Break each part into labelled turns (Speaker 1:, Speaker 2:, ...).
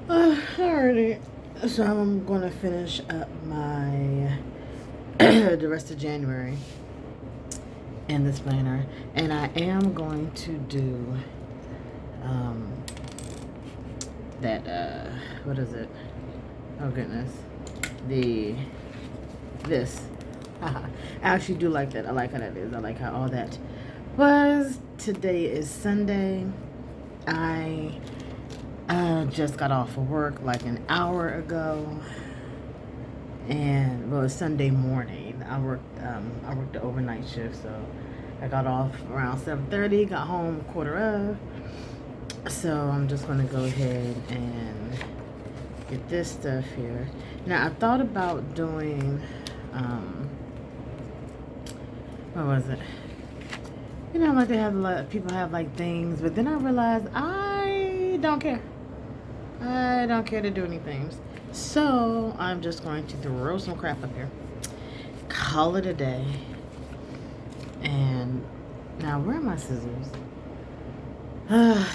Speaker 1: Alrighty. So I'm gonna finish up my the rest of January in this planner, and I am going to do um that what is it? Oh goodness, the this. I actually do like that. I like how that is. I like how all that was. Today is Sunday. I just got off of work like an hour ago, and well, it's Sunday morning. I worked the overnight shift, so I got off around 7:30. Got home quarter of. So I'm just gonna go ahead and get this stuff here. Now I thought about doing what was it? You know, like they have a lot of people have like things, but then I realized I don't care. I don't care to do anything. So I'm just going to throw some crap up here. Call it a day. And now where are my scissors? Let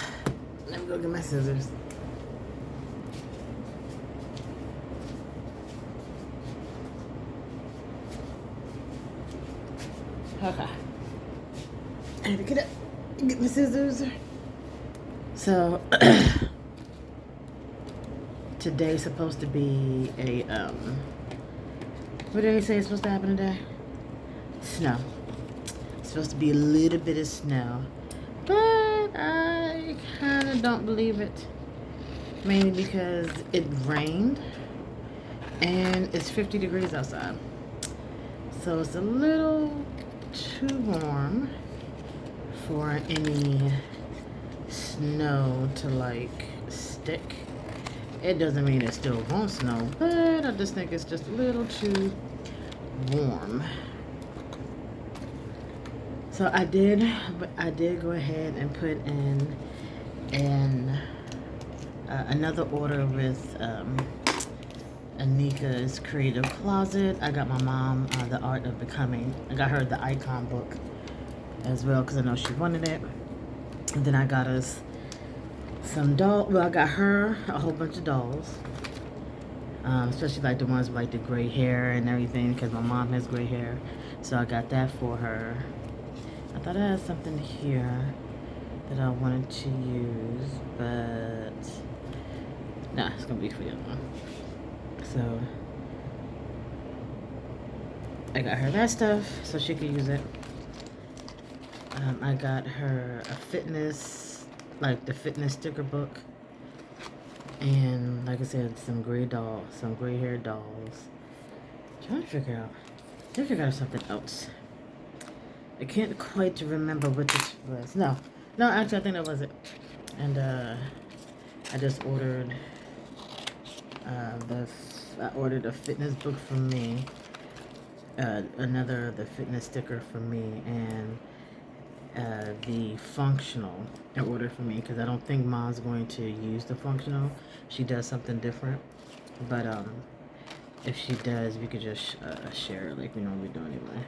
Speaker 1: me go get my scissors. Okay. I had to get up and get my scissors. So today's supposed to be a what did they say is supposed to happen today? Snow. It's supposed to be a little bit of snow. But I kinda don't believe it. Mainly because it rained and it's 50 degrees outside. So it's a little too warm for any snow to like stick. It doesn't mean it still won't snow, but I just think it's just a little too warm. So I did go ahead and put in another order with Anika's Creative Closet. I got my mom The Art of Becoming. I got her the icon book as well because I know she wanted it. And then I got us some dolls. Well, I got her a whole bunch of dolls, especially like the ones with like the gray hair and everything because my mom has gray hair. So I got that for her. I thought I had something here that I wanted to use, but nah, it's gonna be for the other one. So I got her that stuff so she could use it. I got her a fitness, like the fitness sticker book, and like I said, some gray hair dolls. I'm trying to figure out something else. I can't quite remember what this was. No, actually, I think that was it. And I just ordered I ordered a fitness book for me, the fitness sticker for me, and the functional I ordered for me because I don't think Mom's going to use the functional. She does something different, but if she does, we could just share it like we normally do anyway.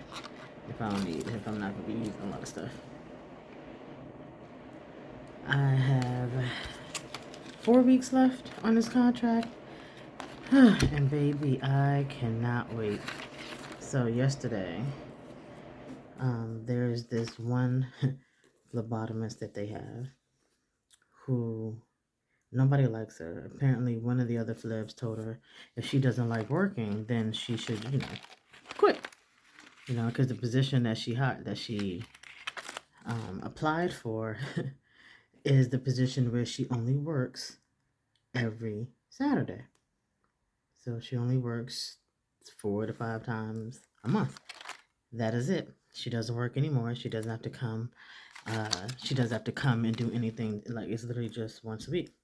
Speaker 1: If I'm not gonna be using a lot of stuff. I have 4 weeks left on this contract. And baby, I cannot wait. So yesterday, there's this one phlebotomist that they have who nobody likes her. Apparently, one of the other phlebs told her if she doesn't like working, then she should, quit. Because the position that she applied for is the position where she only works every Saturday. So she only works 4 to 5 times a month. That is it. She doesn't work anymore. She doesn't have to come. She doesn't have to come and do anything. Like it's literally just once a week.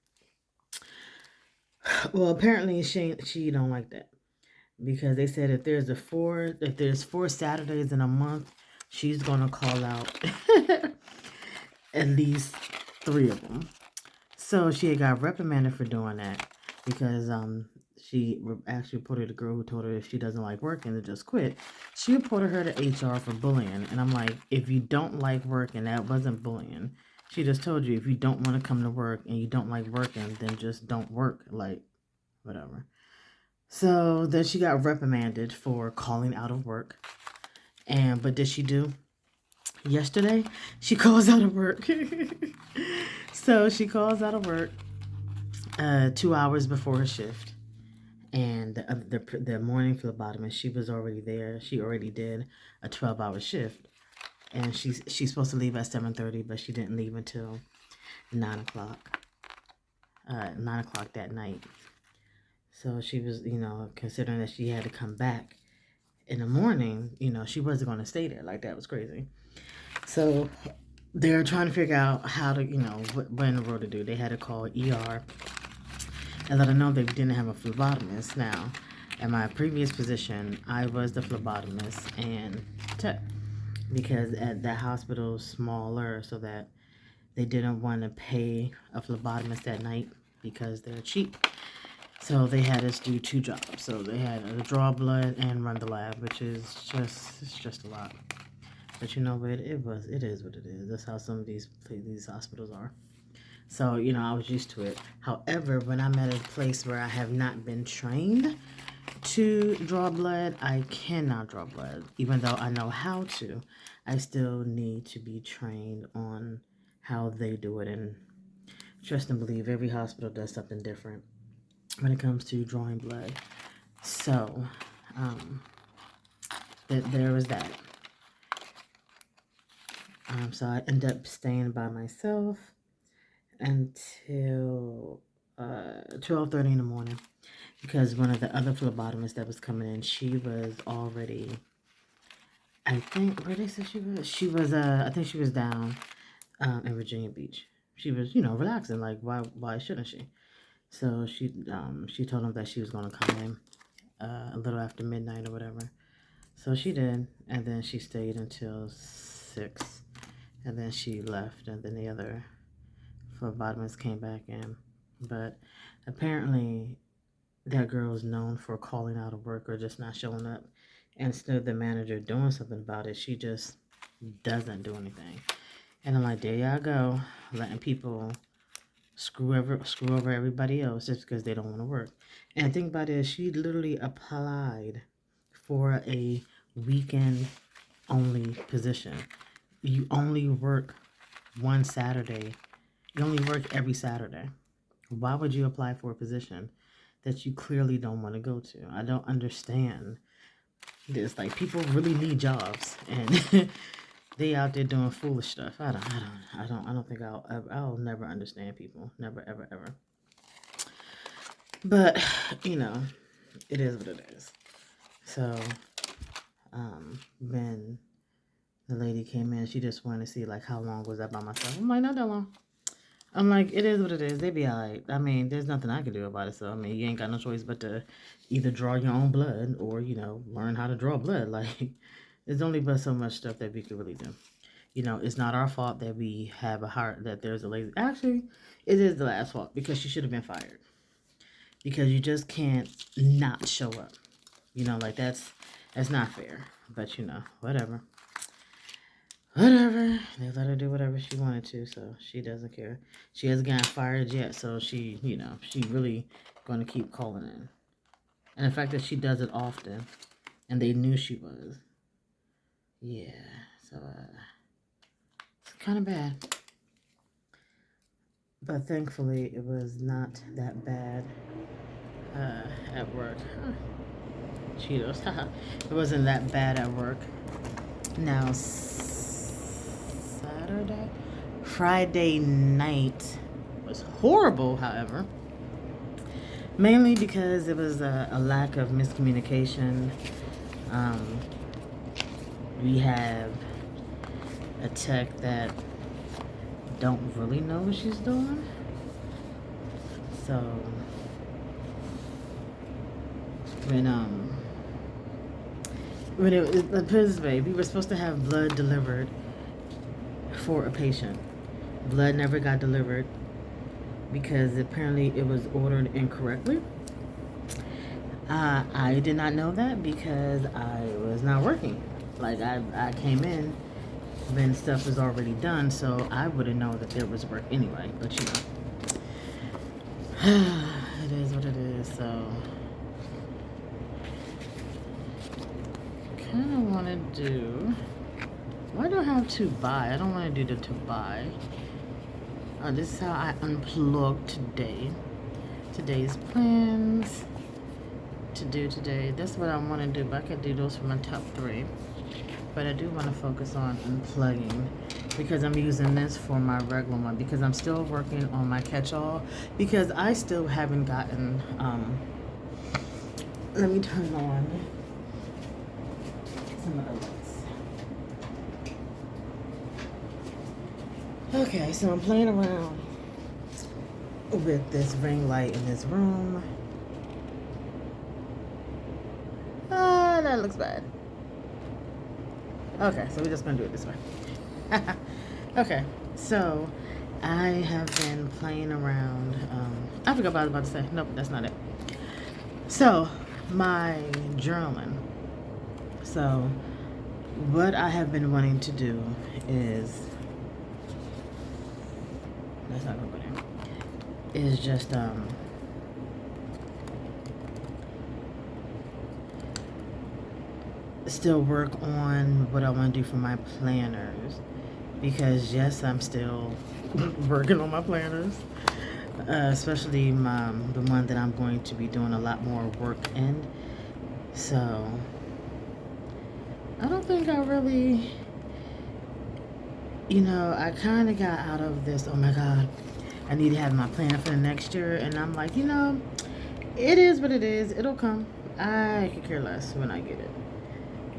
Speaker 1: Well, apparently she don't like that because they said if there's 4 Saturdays in a month, she's gonna call out at least 3 of them. So she had got reprimanded for doing that because she actually reported the girl who told her if she doesn't like working to just quit. She reported her to HR for bullying, and I'm like, if you don't like working, that wasn't bullying. She just told you if you don't want to come to work and you don't like working, then just don't work. Like, whatever. So then she got reprimanded for calling out of work. And but did she do? Yesterday, she calls out of work. So she calls out of work 2 hours before her shift. And the morning phlebotomist, she was already there. She already did a 12-hour shift. And she's supposed to leave at 7:30, but she didn't leave until 9 o'clock. 9 o'clock that night. So she was, considering that she had to come back in the morning, she wasn't going to stay there. Like, that was crazy. So they're trying to figure out how to, what in the world to do. They had to call ER and let her know they didn't have a phlebotomist. Now, in my previous position, I was the phlebotomist and tech, because at that hospital smaller, so that they didn't want to pay a phlebotomist at night because they're cheap. So they had us do 2 jobs. So they had to draw blood and run the lab, which is just a lot. But it is what it is. That's how some of these hospitals are. So, I was used to it. However, when I'm at a place where I have not been trained to draw blood, I cannot draw blood. Even though I know how to, I still need to be trained on how they do it. And trust and believe, every hospital does something different when it comes to drawing blood. So, there was that. So I ended up staying by myself until 12:30 in the morning, because one of the other phlebotomists that was coming in, she was already, I think, where they said she was? She was, I think she was down in Virginia Beach. She was, relaxing. Like, why shouldn't she? So she told them that she was going to come in a little after midnight or whatever. So she did, and then she stayed until 6, and then she left, and then the other phlebotomist came back in. But apparently that girl is known for calling out of work or just not showing up. And instead of the manager doing something about it, she just doesn't do anything. And I'm like, there y'all go, letting people screw over everybody else just because they don't want to work. And the thing about it is, she literally applied for a weekend only position. You only work one Saturday. You only work every Saturday. Why would you apply for a position that you clearly don't want to go to? I don't understand this. Like, people really need jobs, and they out there doing foolish stuff. I don't think I'll never understand people. Never, ever, ever. But, it is what it is. So, when the lady came in, she just wanted to see, like, how long was I by myself. I'm like, not that long. I'm like, it is what it is. They be all right. I mean, there's nothing I can do about it. So, I mean, you ain't got no choice but to either draw your own blood or, learn how to draw blood. Like, there's only but so much stuff that we could really do. It's not our fault that we have a heart, that there's a lazy. Actually, it is the last fault, because she should have been fired. Because you just can't not show up. Like, that's not fair. But, whatever. Whatever. They let her do whatever she wanted to, so she doesn't care. She hasn't gotten fired yet, so she really going to keep calling in. And the fact that she does it often, and they knew she was. Yeah, so, it's kind of bad. But thankfully, it was not that bad at work. Cheetos, haha. It wasn't that bad at work. Now, Friday night was horrible, however. Mainly because it was a lack of miscommunication. We have a tech that don't really know what she's doing. So when it put this way, we were supposed to have blood delivered for a patient. Blood never got delivered because apparently it was ordered incorrectly. I did not know that because I was not working. Like, I came in when stuff is already done, so I wouldn't know that there was work anyway. But you know, it is what it is. So, kind of want to do. Why do I have to buy? I don't want to do the to buy. This is how I unplug today. Today's plans to do today. That's what I want to do. But I could do those for my top 3. But I do want to focus on unplugging because I'm using this for my regular one because I'm still working on my catch-all because I still haven't gotten let me turn on some of the lights. Okay, so I'm playing around with this ring light in this room. That looks bad. Okay, so we're just gonna do it this way. Okay, so I have been playing around. I forgot what I was about to say. Nope, that's not it. So, my journaling. So, what I have been wanting to do is, that's not gonna go there, is just, still work on what I want to do for my planners. Because, yes, I'm still working on my planners. Especially the one that I'm going to be doing a lot more work in. So, I don't think I really, you know, I kind of got out of this, oh my God, I need to have my plan for the next year. And I'm like, you know, it is what it is. It'll come. I could care less when I get it.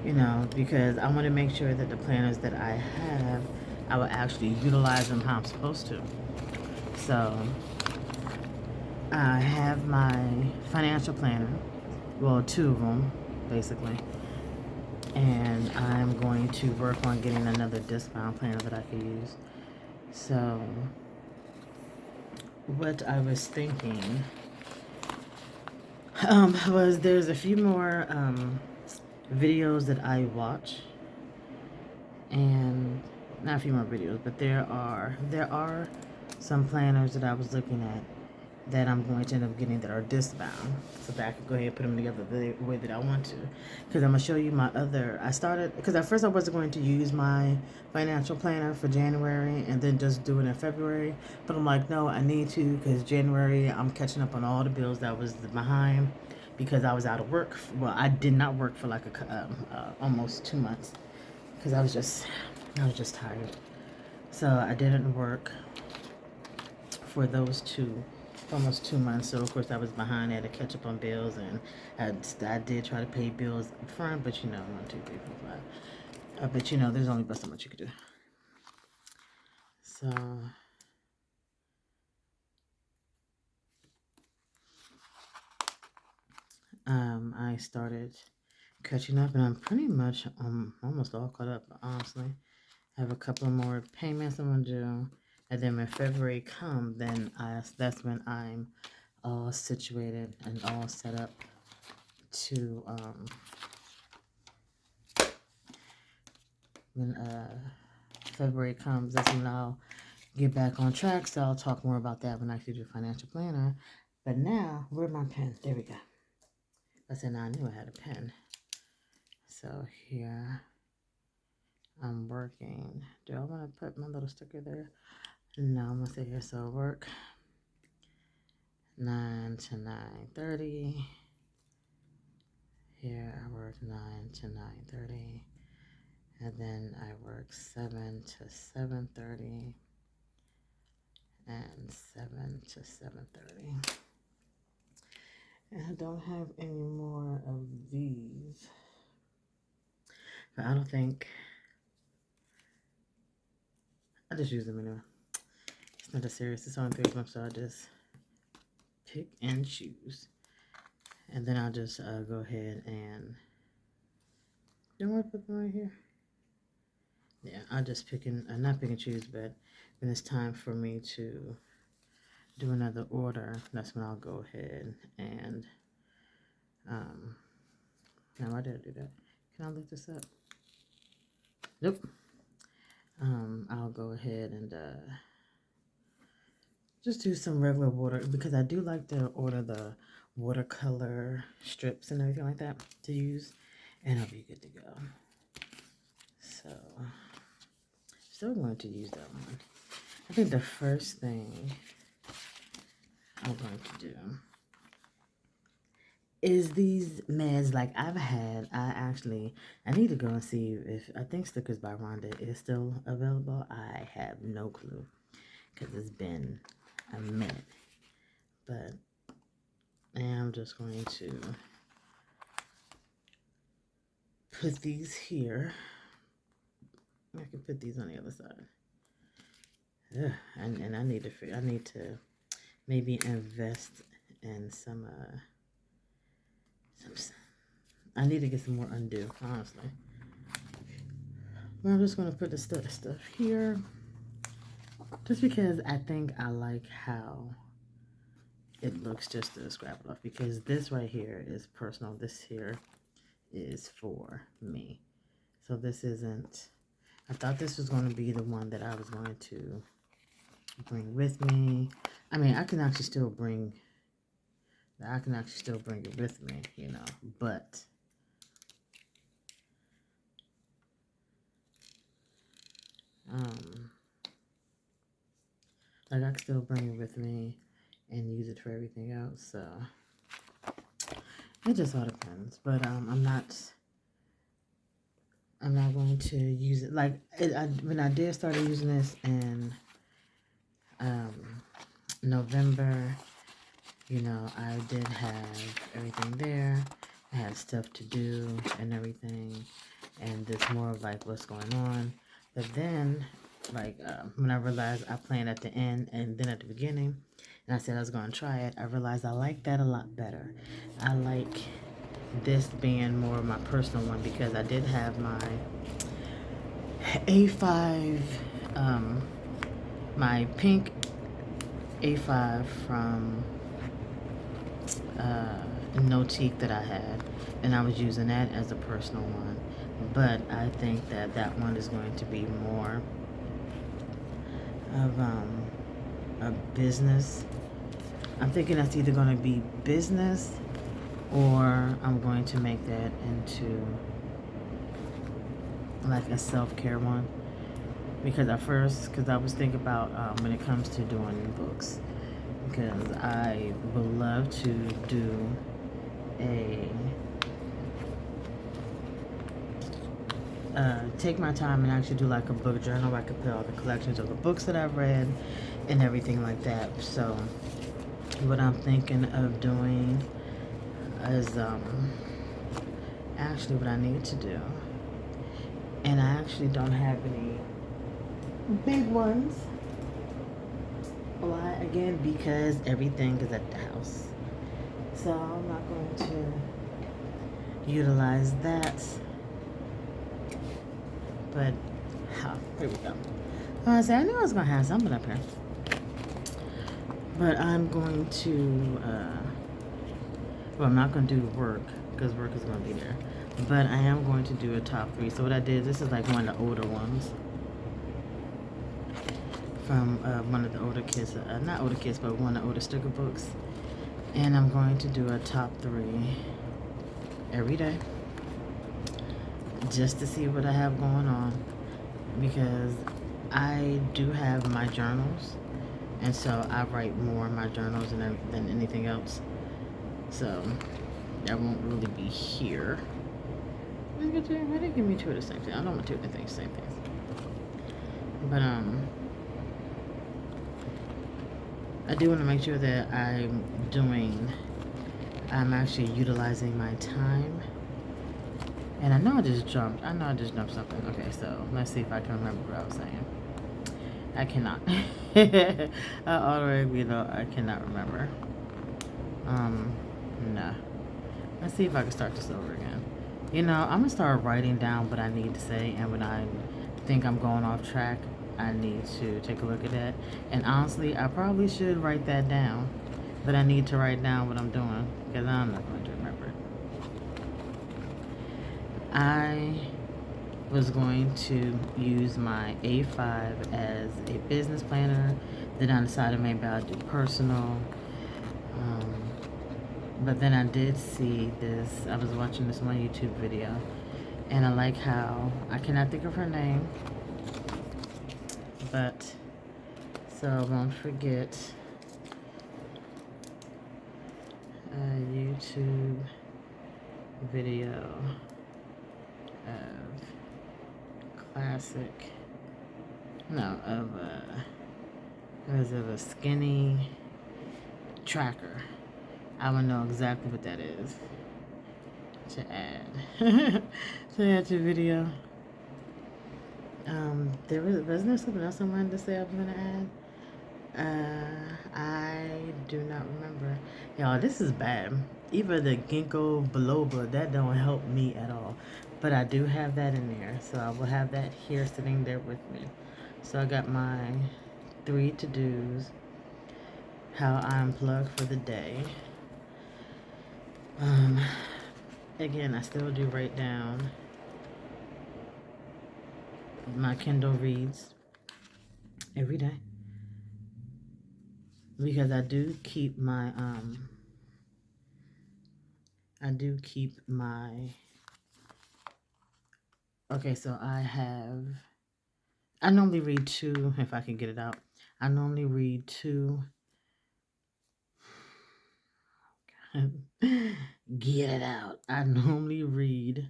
Speaker 1: You know, because I want to make sure that the planners that I have, I will actually utilize them how I'm supposed to. So, I have my financial planner, well, 2 of them, basically. And I'm going to work on getting another discount planner that I can use. So, what I was thinking was there's a few more videos that I watch, and not a few more videos, but there are some planners that I was looking at that I'm going to end up getting that are disc bound, so that I can go ahead and put them together the way that I want to. Because I'm going to show you my other, I started, because at first I wasn't going to use my financial planner for January and then just do it in February, but I'm like, no, I need to, because January I'm catching up on all the bills that was behind because I was out of work. Well, I did not work for like almost 2 months because I was just tired. So I didn't work for those almost 2 months. So of course I was behind. I had to catch up on bills, and I did try to pay bills up front, but you know, 1, 2, 3, 4, 5. But you know, there's only but so much you could do. So I started catching up, and I'm pretty much almost all caught up, honestly. I have a couple of more payments I'm gonna do, and then when February comes, then that's when I'm all situated and all set up to when February comes, that's when I'll get back on track. So I'll talk more about that when I actually do financial planner. But now, where's my pen? There we go. I said, now I knew I had a pen. So here I'm working. Do I want to put my little sticker there? No, I'm gonna say here. So work 9 to 9:30. Here I work 9 to 9:30, and then I work 7 to 7:30, and 7 to 7:30. And I don't have any more of these, but I don't think, I just use them anyway. It's not that serious. It's only 3 of them, so I just pick and choose. And then I'll just go ahead and, don't want to put them right here. Yeah, I'll just not pick and choose, but when it's time for me to do another order, that's when I'll go ahead and, now why did I do that? Can I look this up? Nope. I'll go ahead and just do some regular water, because I do like to order the watercolor strips and everything like that to use, and I'll be good to go. So, still going to use that one. I think the first thing I'm going to do is these meds like I've had. I need to go and see if, I think Stickers by Rhonda is still available. I have no clue because it's been a minute. But I am just going to put these here. I can put these on the other side. Ugh, and I need to maybe invest in some I need to get some more undo, honestly. But I'm just going to put the stuff here, just because I think I like how it looks, just to scrap it off, because this right here is personal. This here is for me. So this isn't, I thought this was going to be the one that I was going to bring with me. I mean, I can actually still bring it with me, you know, but like I can still bring it with me and use it for everything else. So it just all depends. But I'm not going to use it like when I did start using this in November. You know, I did have everything there. I had stuff to do and everything, and there's more of like what's going on. But then, like when I realized I planned at the end and then at the beginning, and I said I was going to try it, I realized I like that a lot better. I like this being more of my personal one, because I did have my A5, my pink A5 from Notique that I had, and I was using that as a personal one. But I think that that one is going to be more of a business. I'm thinking that's either going to be business, or I'm going to make that into like a self-care one. Because at first, I was thinking about when it comes to doing books, because I would love to do take my time and actually do like a book journal where I could put all the collections of the books that I've read and everything like that. So what I'm thinking of doing is actually what I need to do, and I actually don't have any big ones. Why? Again, because everything is at the house. So I'm not going to utilize that. But, here we go. I knew I was going to have something up here. But I'm going to, I'm not going to do work, because work is going to be there. But I am going to do a top 3. So what I did, this is like one of the older ones. From one of the older kids, not older kids, but one of the older sticker books. And I'm going to do a top 3 every day, just to see what I have going on, because I do have my journals, and so I write more in my journals than anything else. So that won't really be here. Why did give me 2 of the same thing? I don't want 2 of the same things. But I do want to make sure that I'm actually utilizing my time. And I know I just jumped something. Okay, so let's see if I can remember what I was saying. I cannot. I already, I cannot remember. No. Let's see if I can start this over again. I'm gonna start writing down what I need to say, and when I think I'm going off track, I need to take a look at that. And honestly, I probably should write that down, but I need to write down what I'm doing, because I'm not going to remember it. I was going to use my A5 as a business planner. Then I decided maybe I'll do personal. Um, but then I did see this. I was watching this one YouTube video, and I like how I cannot think of her name, but so I won't forget a YouTube video of classic, no, of a skinny tracker. I would know exactly what that is to add to add to video. Wasn't there something else I wanted to say I was gonna add? I do not remember. Y'all, this is bad. Even the ginkgo biloba, that don't help me at all. But I do have that in there, so I will have that here sitting there with me. So I got my 3 to-dos, how I unplug for the day. Again, I still do write down my Kindle reads every day because I do keep my okay, so I normally read 2 if I can get it out. I normally read 2 get it out. I normally read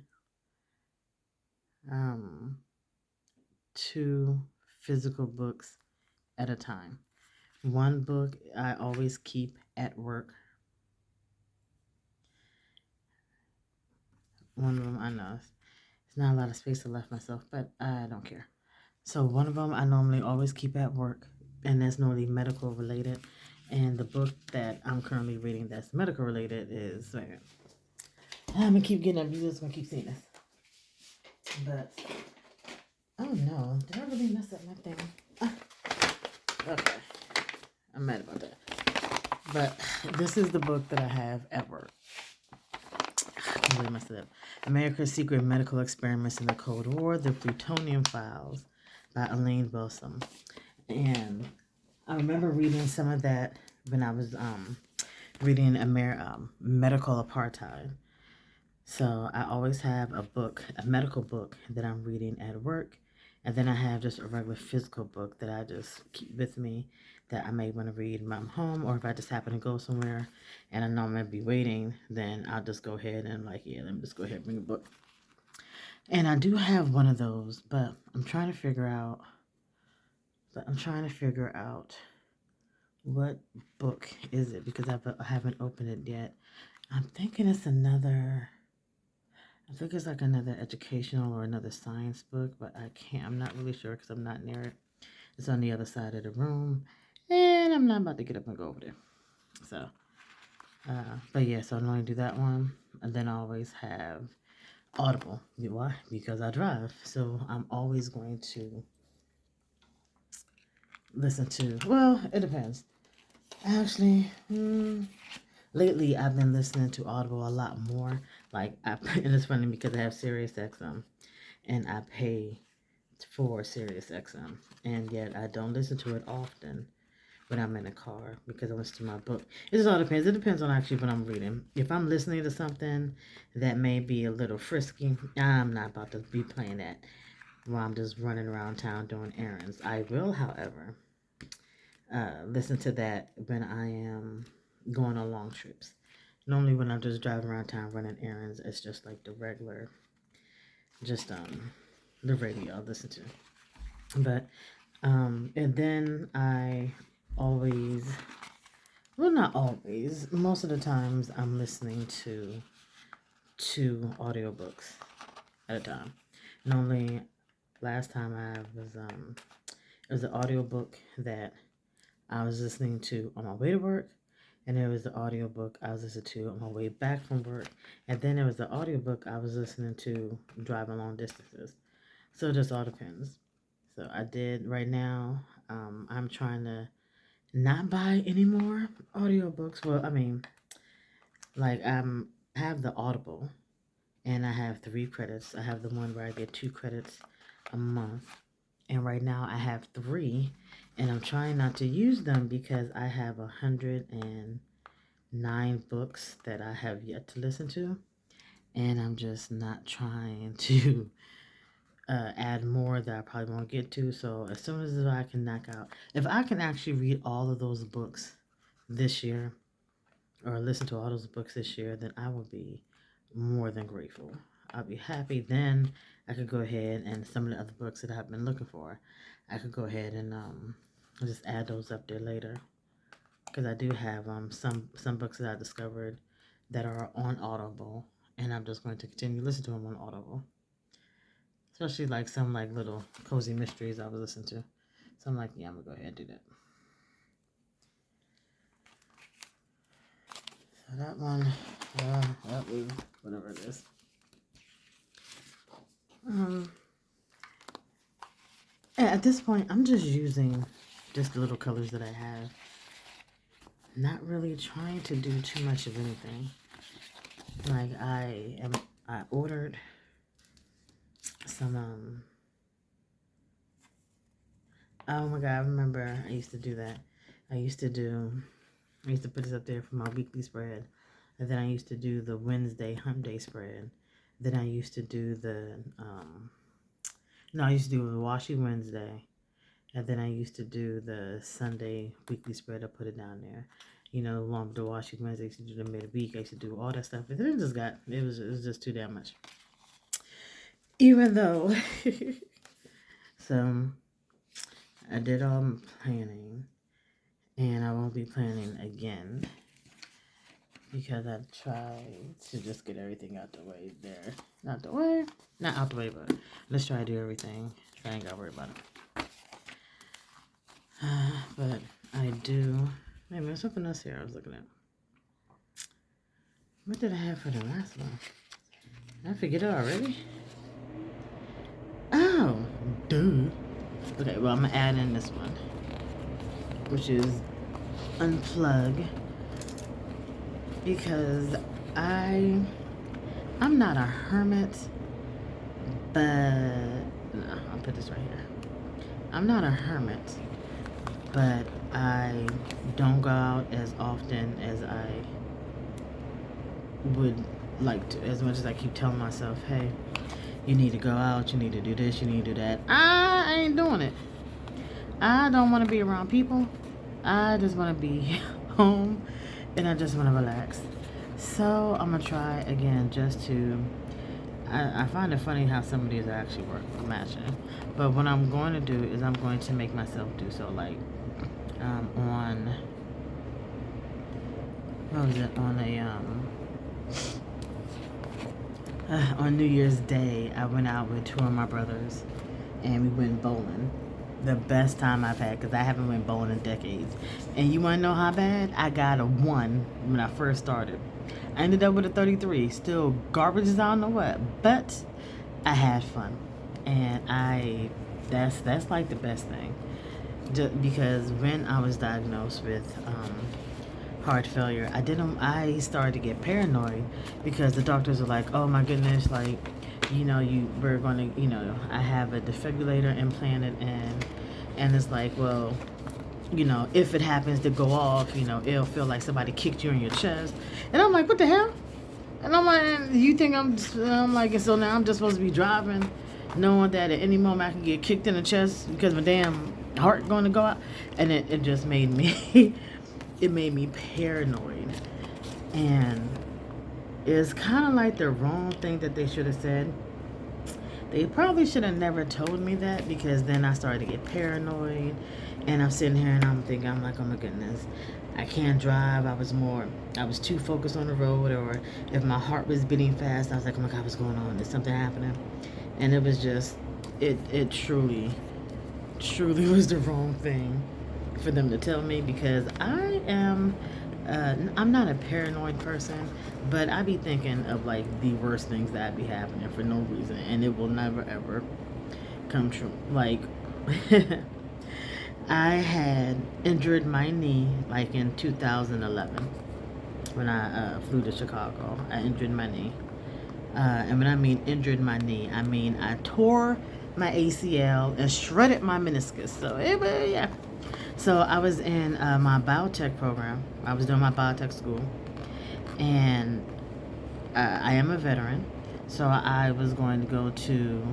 Speaker 1: 2 physical books at a time. One book I always keep at work. One of them, I know it's not a lot of space to left myself, but I don't care. So one of them I normally always keep at work, and that's normally medical related. And the book that I'm currently reading that's medical related is, I'm gonna keep getting up. You're just gonna keep seeing this. But oh no, did I really mess up my thing? Okay, I'm mad about that. But this is the book that I have at work. I really messed it up. America's Secret Medical Experiments in the Cold War: The Plutonium Files by Elaine Wilson. And I remember reading some of that when I was reading Medical Apartheid. So I always have a medical book that I'm reading at work. And then I have just a regular physical book that I just keep with me that I may want to read when I'm home, or if I just happen to go somewhere and I know I'm going to be waiting, then I'll just go ahead and let me just go ahead and bring a book. And I do have one of those, but I'm trying to figure out what book is it, because I haven't opened it yet. I'm thinking it's like another educational or another science book, but I'm not really sure because I'm not near it. It's on the other side of the room, and I'm not about to get up and go over there. So, but yeah, so I normally do that one, and then I always have Audible. Why? Because I drive, so I'm always going to listen to, well, it depends. Actually, lately I've been listening to Audible a lot more. And it's funny because I have Sirius XM, and I pay for Sirius XM, and yet I don't listen to it often when I'm in a car because I listen to my book. It just all depends. It depends on actually what I'm reading. If I'm listening to something that may be a little frisky, I'm not about to be playing that while I'm just running around town doing errands. I will, however, listen to that when I am going on long trips. Normally, when I'm just driving around town running errands, it's just like the regular, just the radio I listen to. But and then I always, well, not always, most of the times I'm listening to 2 audiobooks at a time. Normally, last time it was an audiobook that I was listening to on my way to work, and there was the audiobook I was listening to on my way back from work, and then there was the audiobook I was listening to driving long distances. So it just all depends. So I did right now. I'm trying to not buy any more audiobooks. Well, I mean, like have the Audible, and I have 3 credits. I have the one where I get 2 credits a month, and right now I have 3, and I'm trying not to use them because I have 109 books that I have yet to listen to, and I'm just not trying to add more that I probably won't get to. So as soon as I can knock out, if I can actually read all of those books this year, or listen to all those books this year, then I will be more than grateful. I'll be happy. Then I could go ahead and some of the other books that I've been looking for, I could go ahead and just add those up there later. Because I do have some books that I discovered that are on Audible, and I'm just going to continue to listen to them on Audible. Especially like some like little cozy mysteries I was listening to. So I'm like, yeah, I'm gonna go ahead and do that. So that one, that was whatever it is. At this point, I'm just using just the little colors that I have. Not really trying to do too much of anything. Like I ordered some oh my god, I remember I used to do that. I used to put this up there for my weekly spread. And then I used to do the Wednesday hump day spread. Then I used to do the I used to do the Washy Wednesday. And then I used to do the Sunday weekly spread. I put it down there. You know, along with the Washy Wednesday, I used to do the midweek. I used to do all that stuff. And then it was just too damn much. Even though so I did all my planning, and I won't be planning again because I tried to just get everything out the way there. Not out the way, but let's try to do everything. I ain't gotta worry about it. But I do. Maybe there's something else here I was looking at. What did I have for the last one? Did I forget it already? Oh, dude. Okay, well, I'm gonna add in this one, which is unplug, because I'm not a hermit, but no, I'll put this right here. I'm not a hermit, but I don't go out as often as I would like to, as much as I keep telling myself, hey, you need to go out, you need to do this, you need to do that. I ain't doing it. I don't want to be around people. I just want to be home, and I just want to relax. So I'm going to try again just to, I find it funny how some of these actually work for matching. But what I'm going to do is I'm going to make myself do so, like on, what was it, on New Year's Day, I went out with 2 of my brothers, and we went bowling. The best time I've had, because I haven't went bowling in decades. And you want to know how bad? I got a 1 when I first started. I ended up with a 33. Still garbage as I don't know what, but I had fun, and that's like the best thing. Just because when I was diagnosed with heart failure, I started to get paranoid because the doctors were like, oh my goodness, like, you know, we're going to, you know, I have a defibrillator implanted, and it's like, well, you know, if it happens to go off, you know, it'll feel like somebody kicked you in your chest. And I'm like, what the hell? And I'm like, you think I'm like, and so now I'm just supposed to be driving, knowing that at any moment I can get kicked in the chest because my damn heart going to go out. And it just made me, it made me paranoid. And it's kind of like the wrong thing that they should have said. They probably should have never told me that, because then I started to get paranoid, and I'm sitting here and I'm thinking, I'm like, oh my goodness, I can't drive. I was too focused on the road, or if my heart was beating fast, I was like, oh my God, what's going on? Is something happening? And it was just, it truly was the wrong thing for them to tell me, because I'm not a paranoid person, but I be thinking of like the worst things that be happening for no reason, and it will never ever come true. Like I had injured my knee like in 2011 when I flew to Chicago. I injured my knee. And when I mean injured my knee, I mean I tore my ACL and shredded my meniscus. So, yeah. So I was in my biotech program. I was doing my biotech school. And I am a veteran. So I was going to go to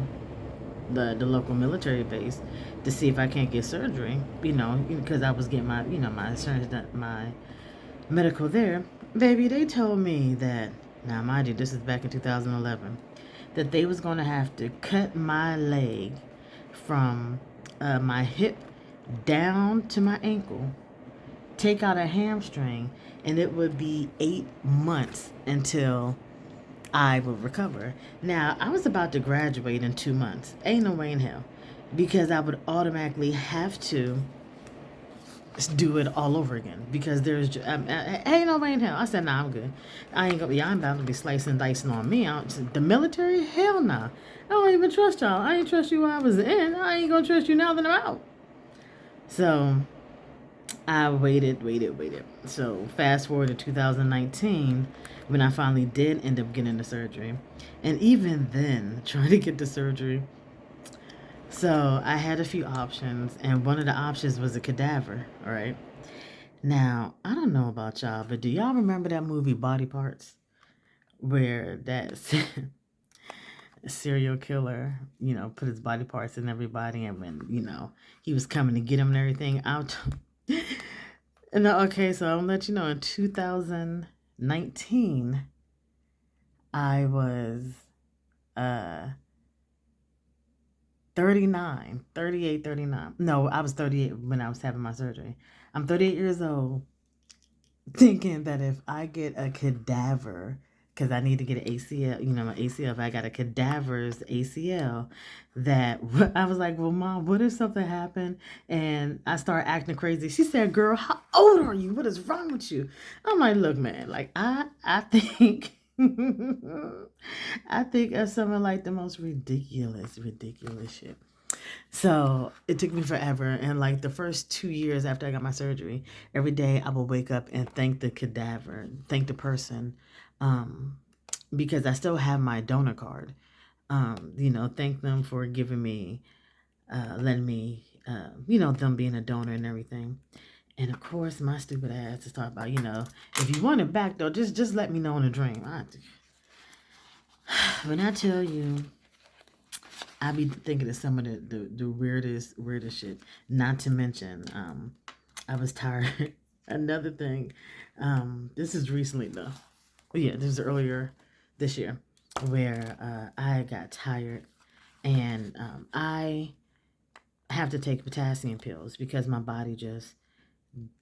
Speaker 1: the local military base to see if I can't get surgery, because I was getting my insurance, my medical there. Baby, they told me that, now mind you, this is back in 2011, that they was going to have to cut my leg from my hip down to my ankle, take out a hamstring, and it would be 8 months until I would recover. Now, I was about to graduate in 2 months. Ain't no way in hell. Because I would automatically have to do it all over again. Because ain't no way in hell. I said, nah, I'm good. I'm about to be slicing and dicing on me. The military? Hell nah. I don't even trust y'all. I ain't trust you while I was in. I ain't gonna trust you now that I'm out. So, I waited. So fast forward to 2019 when I finally did end up getting the surgery. And even then, trying to get the surgery. So I had a few options, and one of the options was a cadaver, all right? Now, I don't know about y'all, but do y'all remember that movie Body Parts? Where that serial killer, put his body parts in everybody, and when, he was coming to get him and everything out. And okay, so I'll let you know, in 2019, I was 38, 39. No, I was 38 when I was having my surgery. I'm 38 years old, thinking that if I get a cadaver, because I need to get an ACL, my ACL, if I got a cadaver's ACL, that I was like, well, Mom, what if something happened and I start acting crazy? She said, girl, how old are you? What is wrong with you? I'm like, look, man, like I think I think of something like the most ridiculous shit. So it took me forever. And like the first 2 years after I got my surgery, every day I would wake up and thank the cadaver, thank the person, because I still have my donor card. Thank them for giving me, letting me, them being a donor and everything. And of course, my stupid ass is talking about, if you want it back though, just let me know in a dream. When I tell you, I be thinking of some of the weirdest shit. Not to mention, I was tired. Another thing, this is recently though. Yeah, this is earlier this year, where I got tired, and I have to take potassium pills because my body just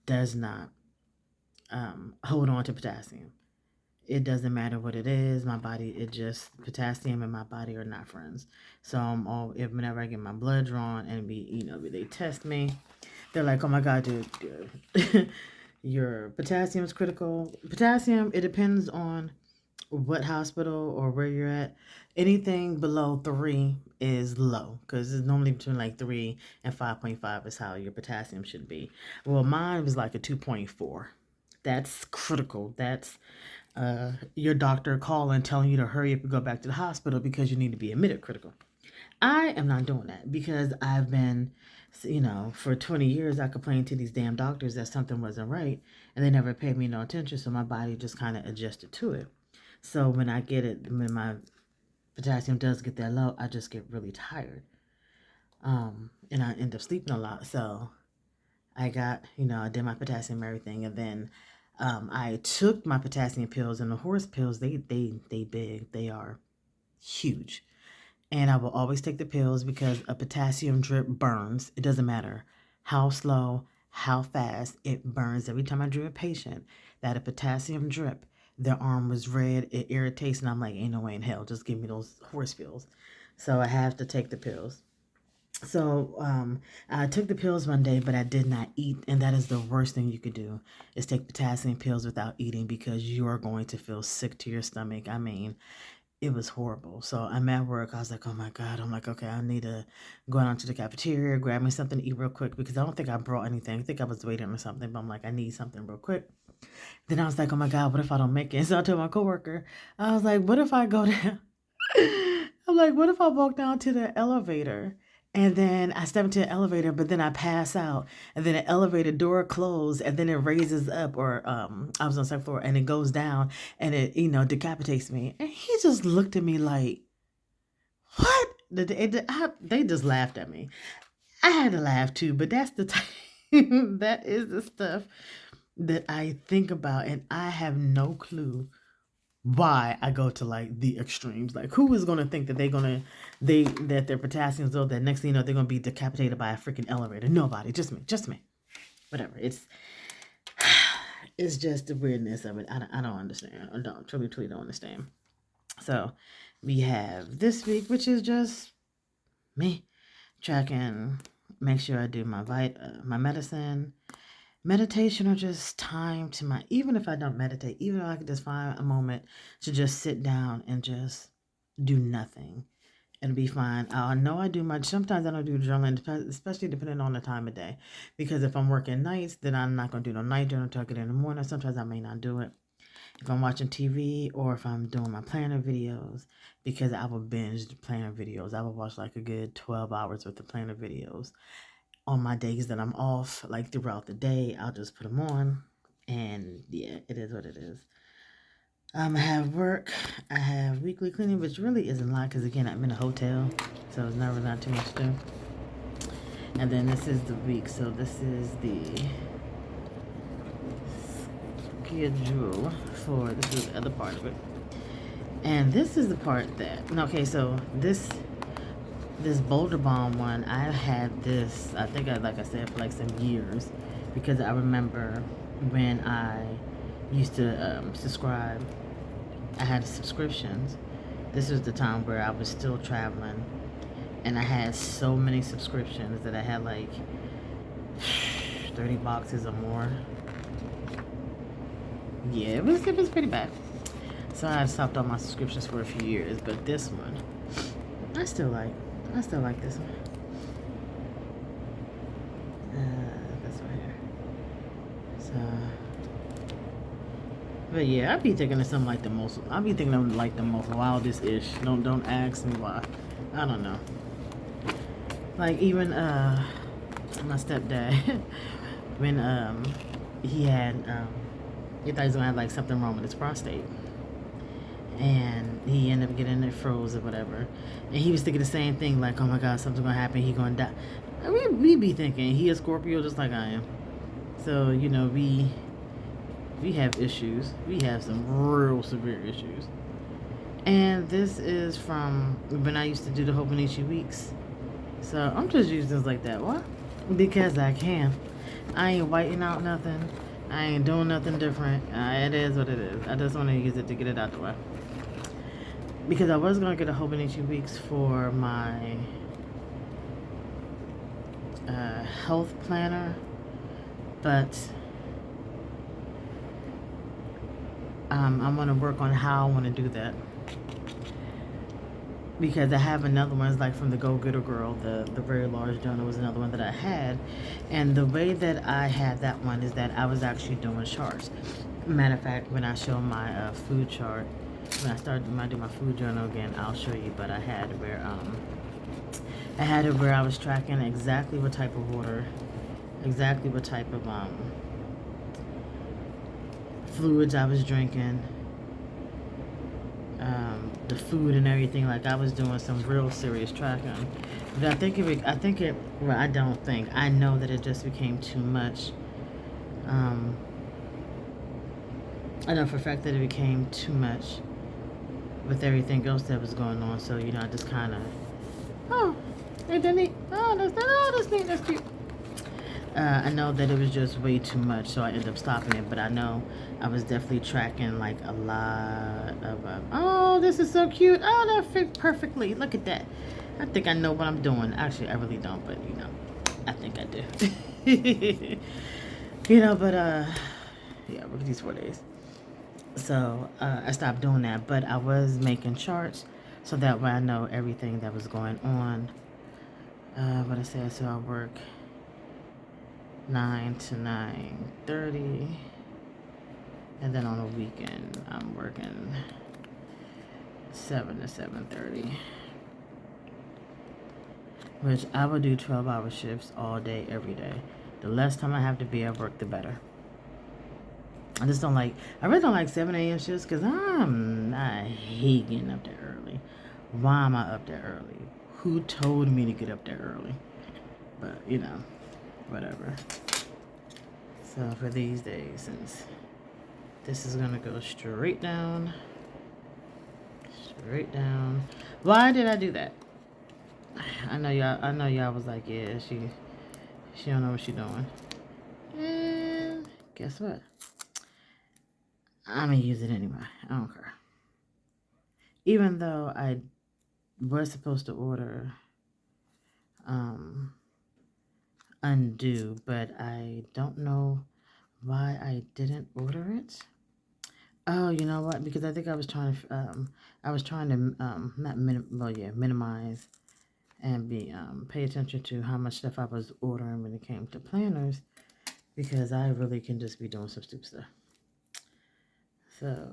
Speaker 1: does not hold on to potassium. It doesn't matter what it is. My body, potassium and my body are not friends. So whenever I get my blood drawn and they test me, they're like, oh my God, dude, your potassium is critical. Potassium, it depends on what hospital or where you're at. Anything below 3 is low, because it's normally between like 3 and 5.5 is how your potassium should be. Well, mine was like a 2.4. That's critical. That's your doctor calling, telling you to hurry up and go back to the hospital because you need to be admitted critical. I am not doing that because I've been, for 20 years, I complained to these damn doctors that something wasn't right, and they never paid me no attention, so my body just kind of adjusted to it. So when my potassium does get that low, I just get really tired. And I end up sleeping a lot. So I got, I did my potassium and everything, and then I took my potassium pills, and the horse pills, they big, they are huge. And I will always take the pills because a potassium drip burns. It doesn't matter how slow, how fast, it burns. Every time I drew a patient that a potassium drip, their arm was red, it irritates, and I'm like, ain't no way in hell, just give me those horse pills. So I have to take the pills. So I took the pills one day, but I did not eat, and that is the worst thing you could do, is take potassium pills without eating, because you are going to feel sick to your stomach. I mean, it was horrible. So I'm at work. I was like, oh my God. I'm like, okay, I need to go down to the cafeteria, grab me something to eat real quick, because I don't think I brought anything. I think I was waiting or something, but I'm like, I need something real quick. Then I was like, oh my God, what if I don't make it? So I told my coworker, I was like, what if I go down? I'm like, what if I walk down to the elevator and then I step into the elevator, but then I pass out, and then the elevator door closed, and then it raises up, or I was on the second floor, and it goes down, and it decapitates me. And he just looked at me like, what? They just laughed at me. I had to laugh too, but that's the type, that is the stuff that I think about, and I have no clue why I go to like the extremes. Like, who is gonna think that that their potassium's low, that next thing you know they're gonna be decapitated by a freaking elevator? Nobody, just me. Whatever. It's just the weirdness of it. I don't understand. I don't truly don't understand. So we have this week, which is just me tracking, make sure I do my medicine, meditation, or just time to even if I don't meditate, even if I could just find a moment to just sit down and just do nothing, it'll be fine. I know I do sometimes I don't do journaling, especially depending on the time of day, because if I'm working nights, then I'm not going to do no night journal until I get in the morning. Sometimes I may not do it if I'm watching TV, or if I'm doing my planner videos, because I will binge the planner videos. I will watch like a good 12 hours worth of planner videos on my days that I'm off. Like throughout the day, I'll just put them on, and yeah, it is what it is. I have work. I have weekly cleaning, which really isn't a lot because, again, I'm in a hotel, so it's not too much to do. And then this is the week, so this is the schedule this is the other part of it. And this is the part that, okay, so this Boulder Bomb one, I had this, I think like I said, for like some years, because I remember when I used to subscribe, I had subscriptions. This was the time where I was still traveling, and I had so many subscriptions that I had like 30 boxes or more. Yeah, it was pretty bad. So I stopped all my subscriptions for a few years, but this one, I still like this one. This one here. So, but yeah, I'd be thinking of something like the most wildest ish. Don't ask me why. I don't know. Like even my stepdad, when he thought he was gonna have like something wrong with his prostate, and he ended up getting it froze or whatever, and he was thinking the same thing, like, oh my god, something's gonna happen, he's gonna die. We be thinking he a Scorpio just like I am, so we have issues. We have some real severe issues. And this is from when I used to do the Hobonichi weeks. So I'm just using things like that. Why? Because I can. I ain't whiting out nothing. I ain't doing nothing different. It is what it is. I just want to use it to get it out the way. Because I was going to get a Hobonichi weeks for my health planner. But I'm going to work on how I want to do that. Because I have another one, it's like from the Go Getter Girl, the very large journal was another one that I had. And the way that I had that one is that I was actually doing charts. Matter of fact, when I show my food chart, when I do my food journal again, I'll show you. But I had it where I was tracking exactly what type of water, exactly what type of fluids I was drinking, the food and everything. Like, I was doing some real serious tracking. But I know that it just became too much. I know for a fact that it became too much with everything else that was going on. So, I just kind of, that's neat. That's neat. That's cute. I know that it was just way too much, so I ended up stopping it. But I know I was definitely tracking like a lot of. Oh, this is so cute. Oh, that fit perfectly. Look at that. I think I know what I'm doing. Actually, I really don't, but I think I do. But yeah, look at these 4 days. So I stopped doing that, but I was making charts so that way I know everything that was going on. What I said, so I work 9 to 9:30, and then on the weekend I'm working 7 to 7:30. Which I would do 12-hour shifts all day, every day. The less time I have to be at work, the better. I really don't like 7 a.m. shifts because I hate getting up that early. Why am I up that early? Who told me to get up that early? But, whatever. So for these days, since this is going to go straight down. Straight down. Why did I do that? I know y'all was like, yeah, she don't know what she's doing. And guess what? I'm gonna use it anyway. I don't care. Even though I was supposed to order undo, but I don't know why I didn't order it. Oh, you know what? Because I think I was trying to minimize and pay attention to how much stuff I was ordering when it came to planners, because I really can just be doing some stupid stuff. So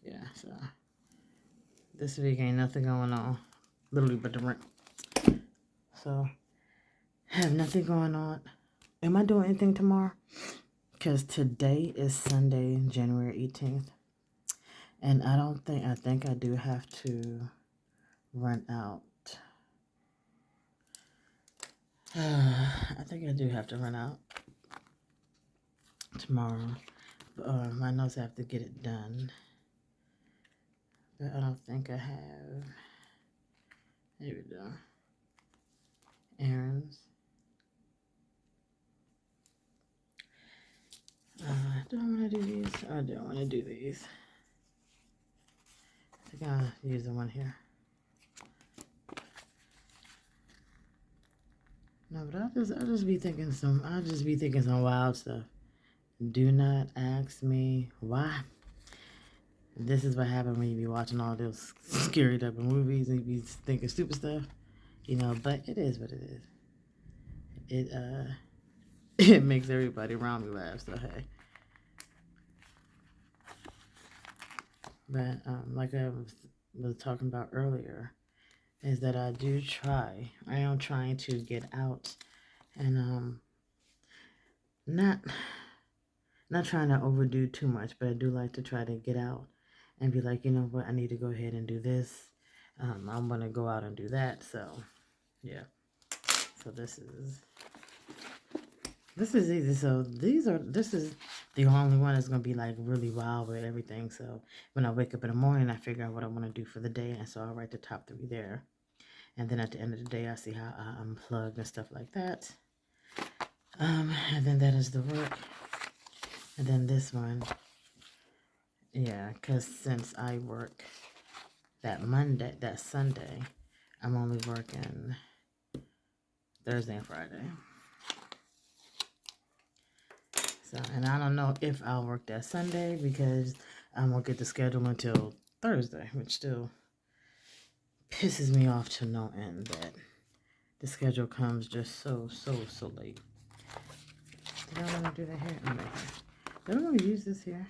Speaker 1: yeah, so this week ain't nothing going on, literally but the rent. So have nothing going on. Am I doing anything tomorrow? Because today is Sunday, January 18th. And I think I do have to run out. I think I do have to run out tomorrow. My notes have to get it done. But I don't think I have. Here we go. Errands. Do I want to do these? Or do I want to do these? I think I'll use the one here. No, but I'll just be thinking some wild stuff. Do not ask me why. This is what happens when you be watching all those scary type of movies and you be thinking stupid stuff. But it is what it is. It makes everybody around me laugh, so hey. But like I was talking about earlier, is that I am trying to get out and not trying to overdo too much, but I do like to try to get out and be like, you know what, I need to go ahead and do this. I'm gonna go out and do that. So yeah. So this is easy. So this is the only one that's gonna be like really wild with everything. So when I wake up in the morning, I figure out what I want to do for the day, and so I'll write the top 3 there. And then at the end of the day, I see how I unplug and stuff like that. And then that is the work. And then this one, yeah, because since I work that Sunday, I'm only working Thursday and Friday. So, and I don't know if I'll work that Sunday because I won't get the schedule until Thursday, which still pisses me off to no end that the schedule comes just so late. Did I want to do that here? No, right here. Did I want to use this here?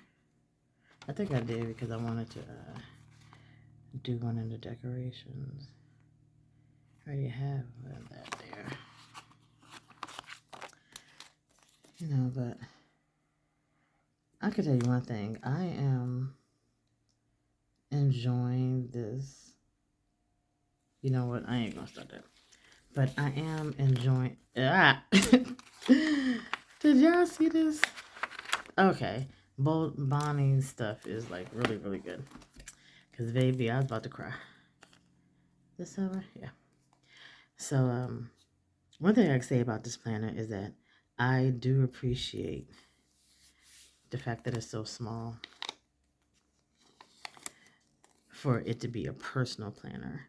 Speaker 1: I think I did because I wanted to do one in the decorations. I already have that there. But I can tell you one thing. I am enjoying this. You know what? I ain't going to start that. But I am enjoying... Did y'all see this? Okay. Bonnie's stuff is like really, really good. Because baby, I was about to cry. This over? Yeah. So, one thing I can say about this planner is that I do appreciate the fact that it's so small for it to be a personal planner.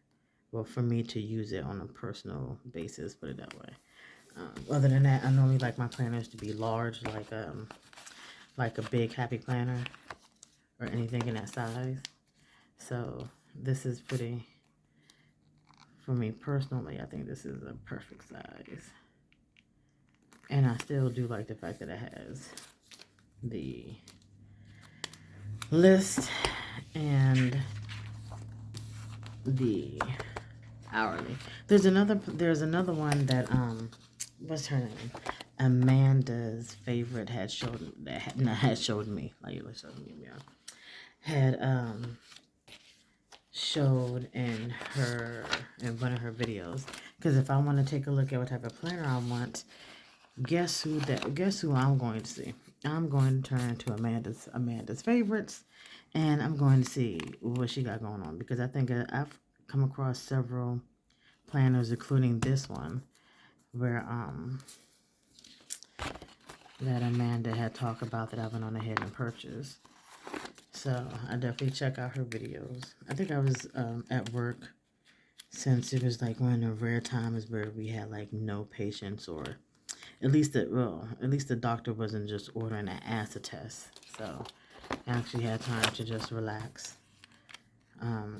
Speaker 1: Well, for me to use it on a personal basis, put it that way. Other than that, I normally like my planners to be large, like a big happy planner or anything in that size. So this is pretty, for me personally, I think this is a perfect size. And I still do like the fact that it has the list and the hourly. There's another one that what's her name? Amanda's favorite had showed me like it was showing me, yeah, had showed in one of her videos. Because if I want to take a look at what type of planner I want, guess who I'm going to see? I'm going to turn to Amanda's favorites, and I'm going to see what she got going on, because I think I've come across several planners, including this one, where that Amanda had talked about that I went on ahead and purchased. So I definitely check out her videos. I think I was at work, since it was like one of the rare times where we had like no patients, or at least the doctor wasn't just ordering an acid test. So I actually had time to just relax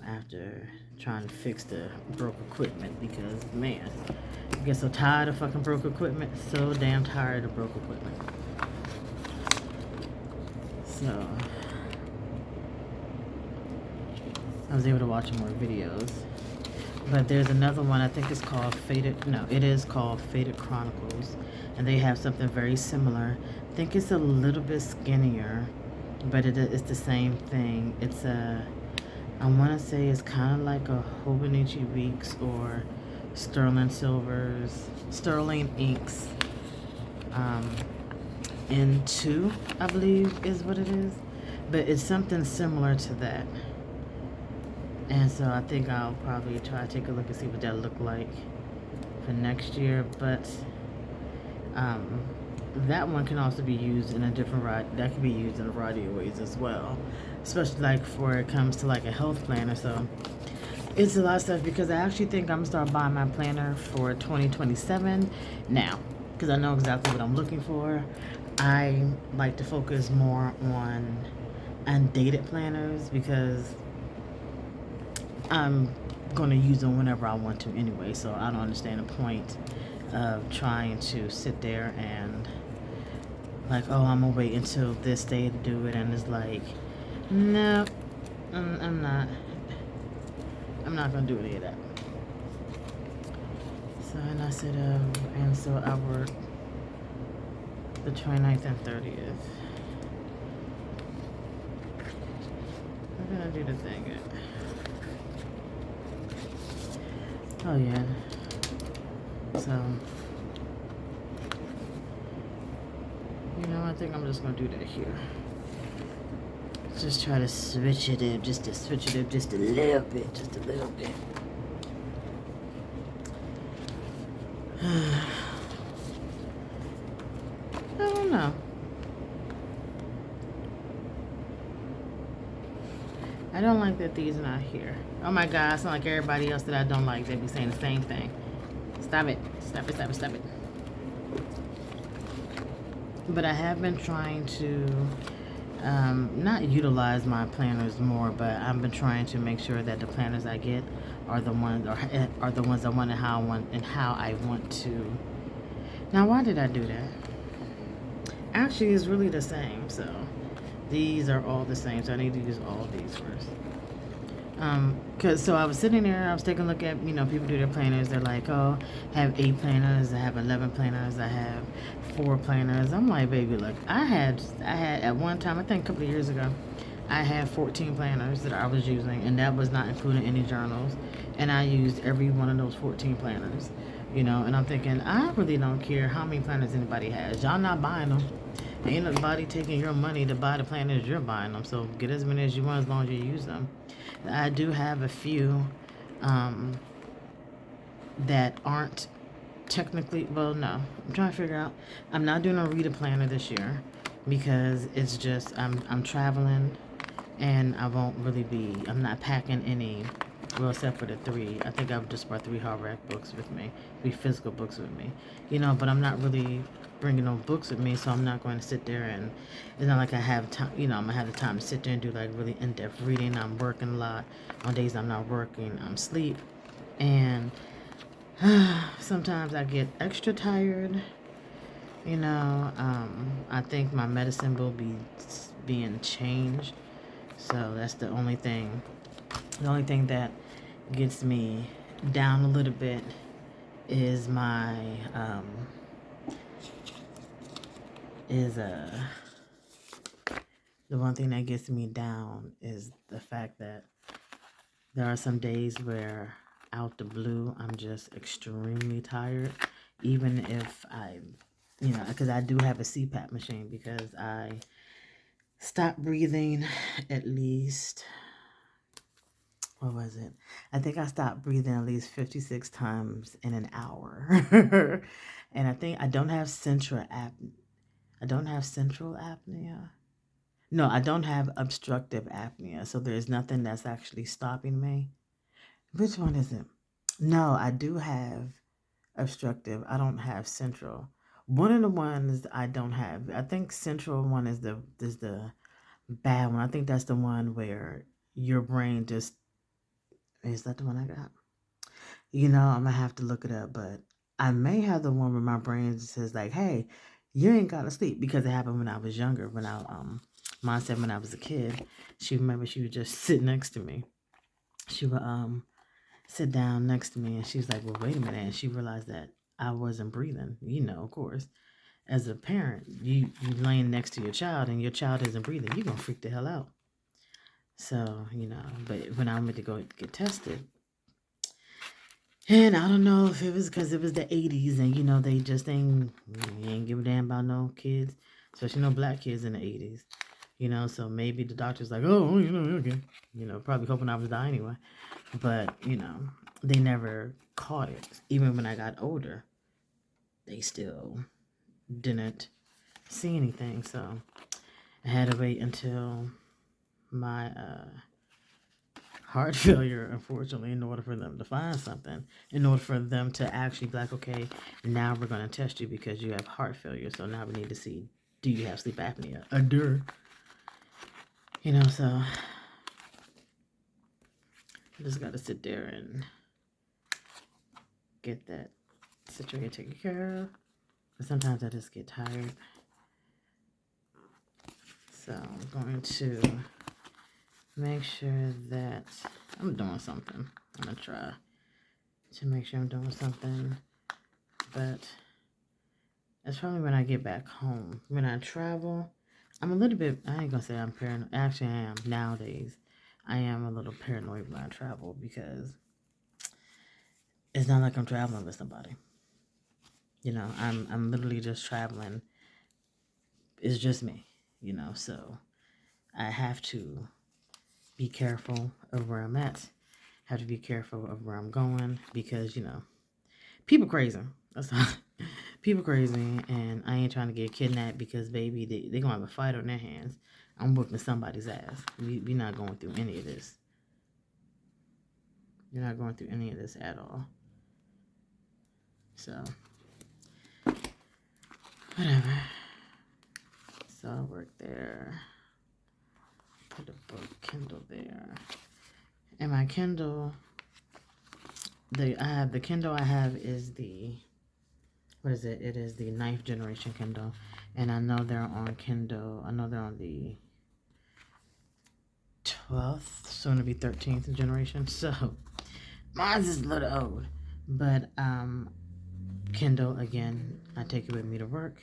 Speaker 1: after trying to fix the broke equipment, because man, I get so tired of fucking broke equipment. So damn tired of broke equipment. So I was able to watch more videos. But there's another one, I think it's called it is called Faded Chronicles. And they have something very similar. I think it's a little bit skinnier, but it's the same thing. It's I want to say it's kind of like a Hobonichi Weeks or Sterling Inks N2, I believe is what it is. But it's something similar to that. And so I think I'll probably try to take a look and see what that look like for next year. But that one can also be used in a that can be used in a variety of ways as well, especially like for it comes to like a health planner. So it's a lot of stuff, because I actually think I'm gonna start buying my planner for 2027 now, because I know exactly what I'm looking for. I like to focus more on undated planners, because I'm going to use them whenever I want to anyway, so I don't understand the point of trying to sit there and like, oh, I'm going to wait until this day to do it, and it's like, no, I'm not going to do any of that. So, and I said, and so I work the 29th and 30th. I'm going to do the thing. Oh yeah. So, I think I'm just gonna do that here. Just try to switch it up, just a little bit. I don't know. I don't like that these are not here. Oh my God, I sound like everybody else that I don't like. They be saying the same thing. Stop it. But I have been trying to not utilize my planners more, but I've been trying to make sure that the planners I get are the ones I want and how I want to. Now, why did I do that? Actually, it's really the same. So these are all the same. So I need to use all these first. So I was sitting there, I was taking a look at, people do their planners. They're like, oh, I have 8 planners, I have 11 planners, I have 4 planners. I'm like, baby, look, I had at one time, I think a couple of years ago, I had 14 planners that I was using, and that was not including any journals. And I used every one of those 14 planners, and I'm thinking, I really don't care how many planners anybody has. Y'all not buying them. Ain't nobody taking your money to buy the planners you're buying them. So get as many as you want, as long as you use them. I do have a few that aren't technically, well, no. I'm trying to figure out. I'm not doing a reader planner this year, because it's just I'm traveling, and I'm not packing any, well, except for the 3. I think I've just brought 3 hardback books with me, 3 physical books with me, but I'm not really bringing no books with me, so I'm not going to sit there, and it's not like I have time, I'm going to have the time to sit there and do like really in-depth reading. I'm working a lot. On days I'm not working, I'm asleep, and sometimes I get extra tired, I think my medicine will be being changed, So that's the only thing. The only thing that gets me down a little bit is my is the one thing that gets me down is the fact that there are some days where out the blue I'm just extremely tired, even if because I do have a CPAP machine, because I stopped breathing at least, what was it? I think I stopped breathing at least 56 times in an hour. And I think I don't have central apnea. No, I don't have obstructive apnea. So there's nothing that's actually stopping me. Which one is it? No, I do have obstructive. I don't have central. One of the ones I don't have, I think central one is the bad one. I think that's the one where your brain just, is that the one I got? I'm gonna have to look it up, but I may have the one where my brain says like, "Hey, you ain't gotta sleep," because it happened when I was younger. Mom said when I was a kid, she would just sit next to me. She would sit down next to me, and she's like, "Well, wait a minute," and she realized that I wasn't breathing. Of course, as a parent, you laying next to your child, and your child isn't breathing, you're gonna freak the hell out. So but when I went to go get tested. And I don't know if it was because it was the 80s and, they just ain't give a damn about no kids, especially no black kids in the 80s, so maybe the doctor's like, oh, okay, probably hoping I was die anyway. But, they never caught it. Even when I got older, they still didn't see anything. So I had to wait until my heart failure, unfortunately, in order for them to find something, in order for them to actually be like, okay, now we're going to test you because you have heart failure. So now we need to see, do you have sleep apnea? So I just got to sit there and get that situation taken care of. But sometimes I just get tired. So I'm going to make sure that I'm doing something. I'm going to try to make sure I'm doing something. But it's probably when I get back home. When I travel, I'm a little bit, I ain't gonna say I'm paranoid. Actually, I am nowadays. I am a little paranoid when I travel because it's not like I'm traveling with somebody. I'm literally just traveling. It's just me, so I have to be careful of where I'm at. Have to be careful of where I'm going because, people crazy. That's all. People crazy, and I ain't trying to get kidnapped because, baby, they gonna have a fight on their hands. I'm whooping somebody's ass. We not going through any of this. You're not going through any of this at all. So, whatever. So I work there. Put a book, Kindle there. And my Kindle, the Kindle I have is the, what is it? It is the 9th generation Kindle. And I know they're on Kindle. I know they're on the 12th, soon to be 13th generation. So mine's is a little old. But Kindle, again, I take it with me to work.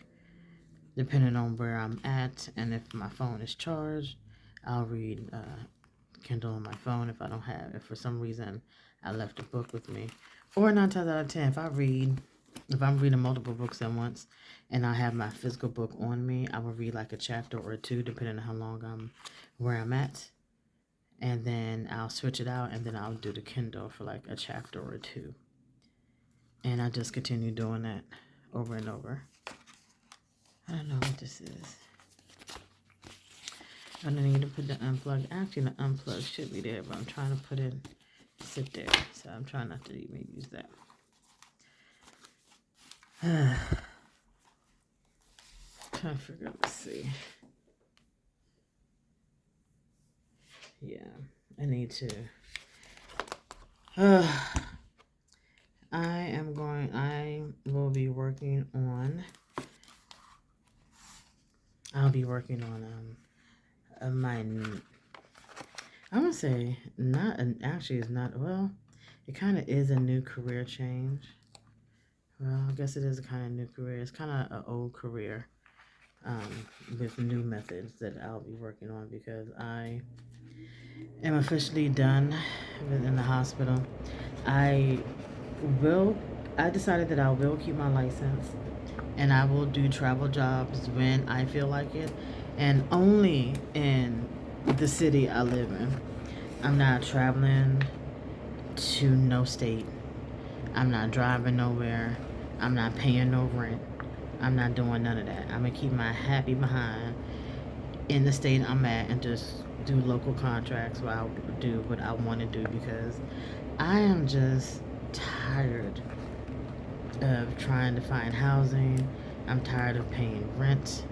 Speaker 1: Depending on where I'm at and if my phone is charged, I'll read Kindle on my phone if for some reason I left a book with me. Or 9 times out of 10, if I'm reading multiple books at once and I have my physical book on me, I will read like a chapter or two, depending on how long where I'm at. And then I'll switch it out and then I'll do the Kindle for like a chapter or two. And I just continue doing that over and over. I don't know what this is. I don't need to put the unplug. Actually, the unplug should be there, but I'm trying to put it, sit there. So I'm trying not to even use that. Trying to figure out, let's see. Yeah, I need to. I will be working on. I'll be working on my I'm gonna say not, and actually it's not, well, it kind of is a new career change. Well, I guess it is a kind of new career. It's kind of an old career with new methods that I'll be working on because I am officially done within the hospital. I will, I decided that I will keep my license and I will do travel jobs when I feel like it and only in the city I live in. I'm not traveling to no state. I'm not driving nowhere. I'm not paying no rent. I'm not doing none of that. I'm gonna keep my happy behind in the state I'm at and just do local contracts where I'll do what I want to do because I am just tired of trying to find housing. I'm tired of paying rent.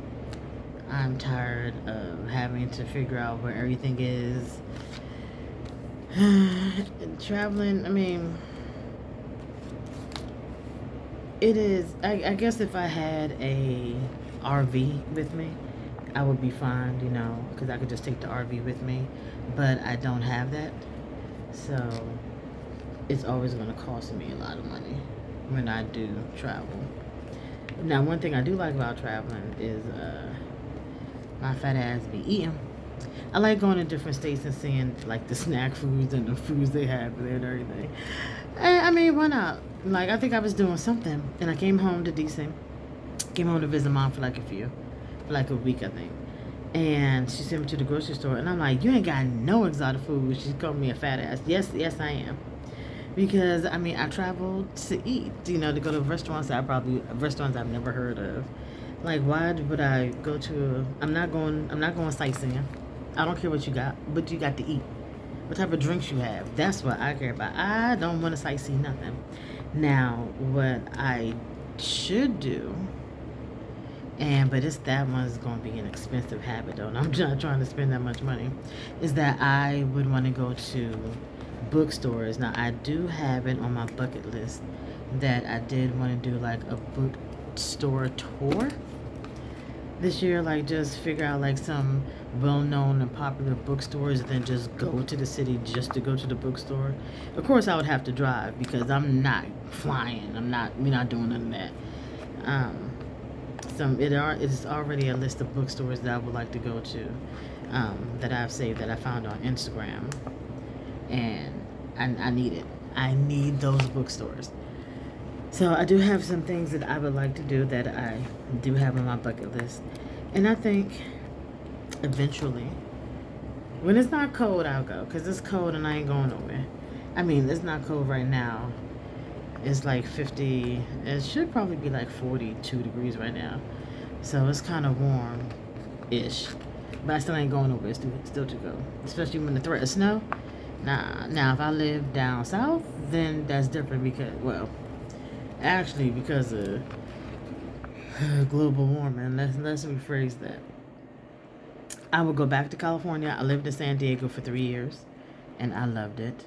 Speaker 1: I'm tired of having to figure out where everything is. Traveling, I mean, it is. I guess if I had a RV with me, I would be fine, because I could just take the RV with me. But I don't have that, so it's always going to cost me a lot of money when I do travel. Now, one thing I do like about traveling is my fat ass be eating. I like going to different states and seeing like the snack foods and the foods they have there and everything. I mean, why not? Like, I think I was doing something, and I came home to DC. Came home to visit mom for like a week, I think. And she sent me to the grocery store, and I'm like, you ain't got no exotic food. She called me a fat ass. Yes, I am. Because I mean, I traveled to eat, to go to restaurants restaurants I've never heard of. Like, why would I go to? I'm not going sightseeing. I don't care what you got, but you got to eat. What type of drinks you have? That's what I care about. I don't want to sightsee nothing. Now, what I should do, but that one's going to be an expensive habit though, and I'm not trying to spend that much money, is that I would want to go to bookstores. Now, I do have it on my bucket list that I did want to do like a bookstore tour this year, like just figure out like some well-known and popular bookstores and then just go to the city just to go to the bookstore. Of course I would have to drive because I'm not flying. We're not doing none of that. It's already a list of bookstores that I would like to go to, that I've saved, that I found on Instagram, and I need it. I need those bookstores. So I do have some things that I would like to do that I do have on my bucket list. And I think eventually, when it's not cold, I'll go. Because it's cold and I ain't going nowhere. I mean, it's not cold right now. It's like 50. It should probably be like 42 degrees right now. So it's kind of warm-ish. But I still ain't going nowhere. It's still to go. Especially when the threat of snow. Nah. Now, if I live down south, then that's different because, well, actually, because of global warming. Let's rephrase that. I would go back to California. I lived in San Diego for 3 years, and I loved it.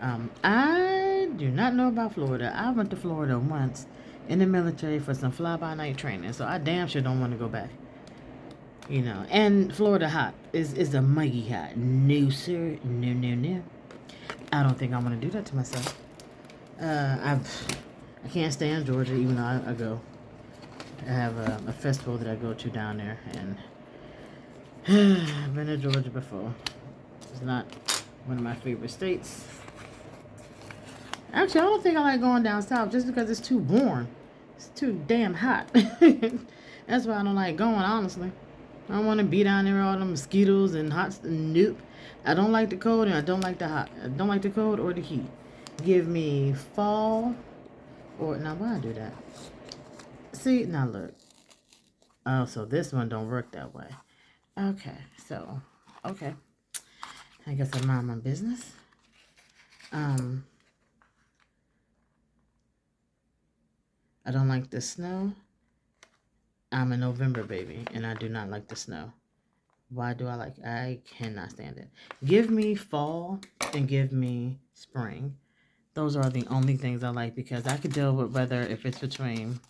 Speaker 1: I do not know about Florida. I went to Florida once in the military for some fly-by-night training, so I damn sure don't want to go back. And Florida hot is a muggy hot. No, sir. No. I don't think I want to do that to myself. I can't stand Georgia, even though I go. I have a festival that I go to down there, and I've been to Georgia before. It's not one of my favorite states. Actually, I don't think I like going down south just because it's too warm. It's too damn hot. That's why I don't like going, honestly. I don't want to be down there with all the mosquitoes and hot. Nope. I don't like the cold and I don't like the hot. I don't like the cold or the heat. Give me fall. Or now why I do that? See, now look. Oh, so this one don't work that way. Okay. I guess I mind my business. I don't like the snow. I'm a November baby, and I do not like the snow. Why do I like it? I cannot stand it. Give me fall and give me spring. Those are the only things I like because I could deal with weather if it's between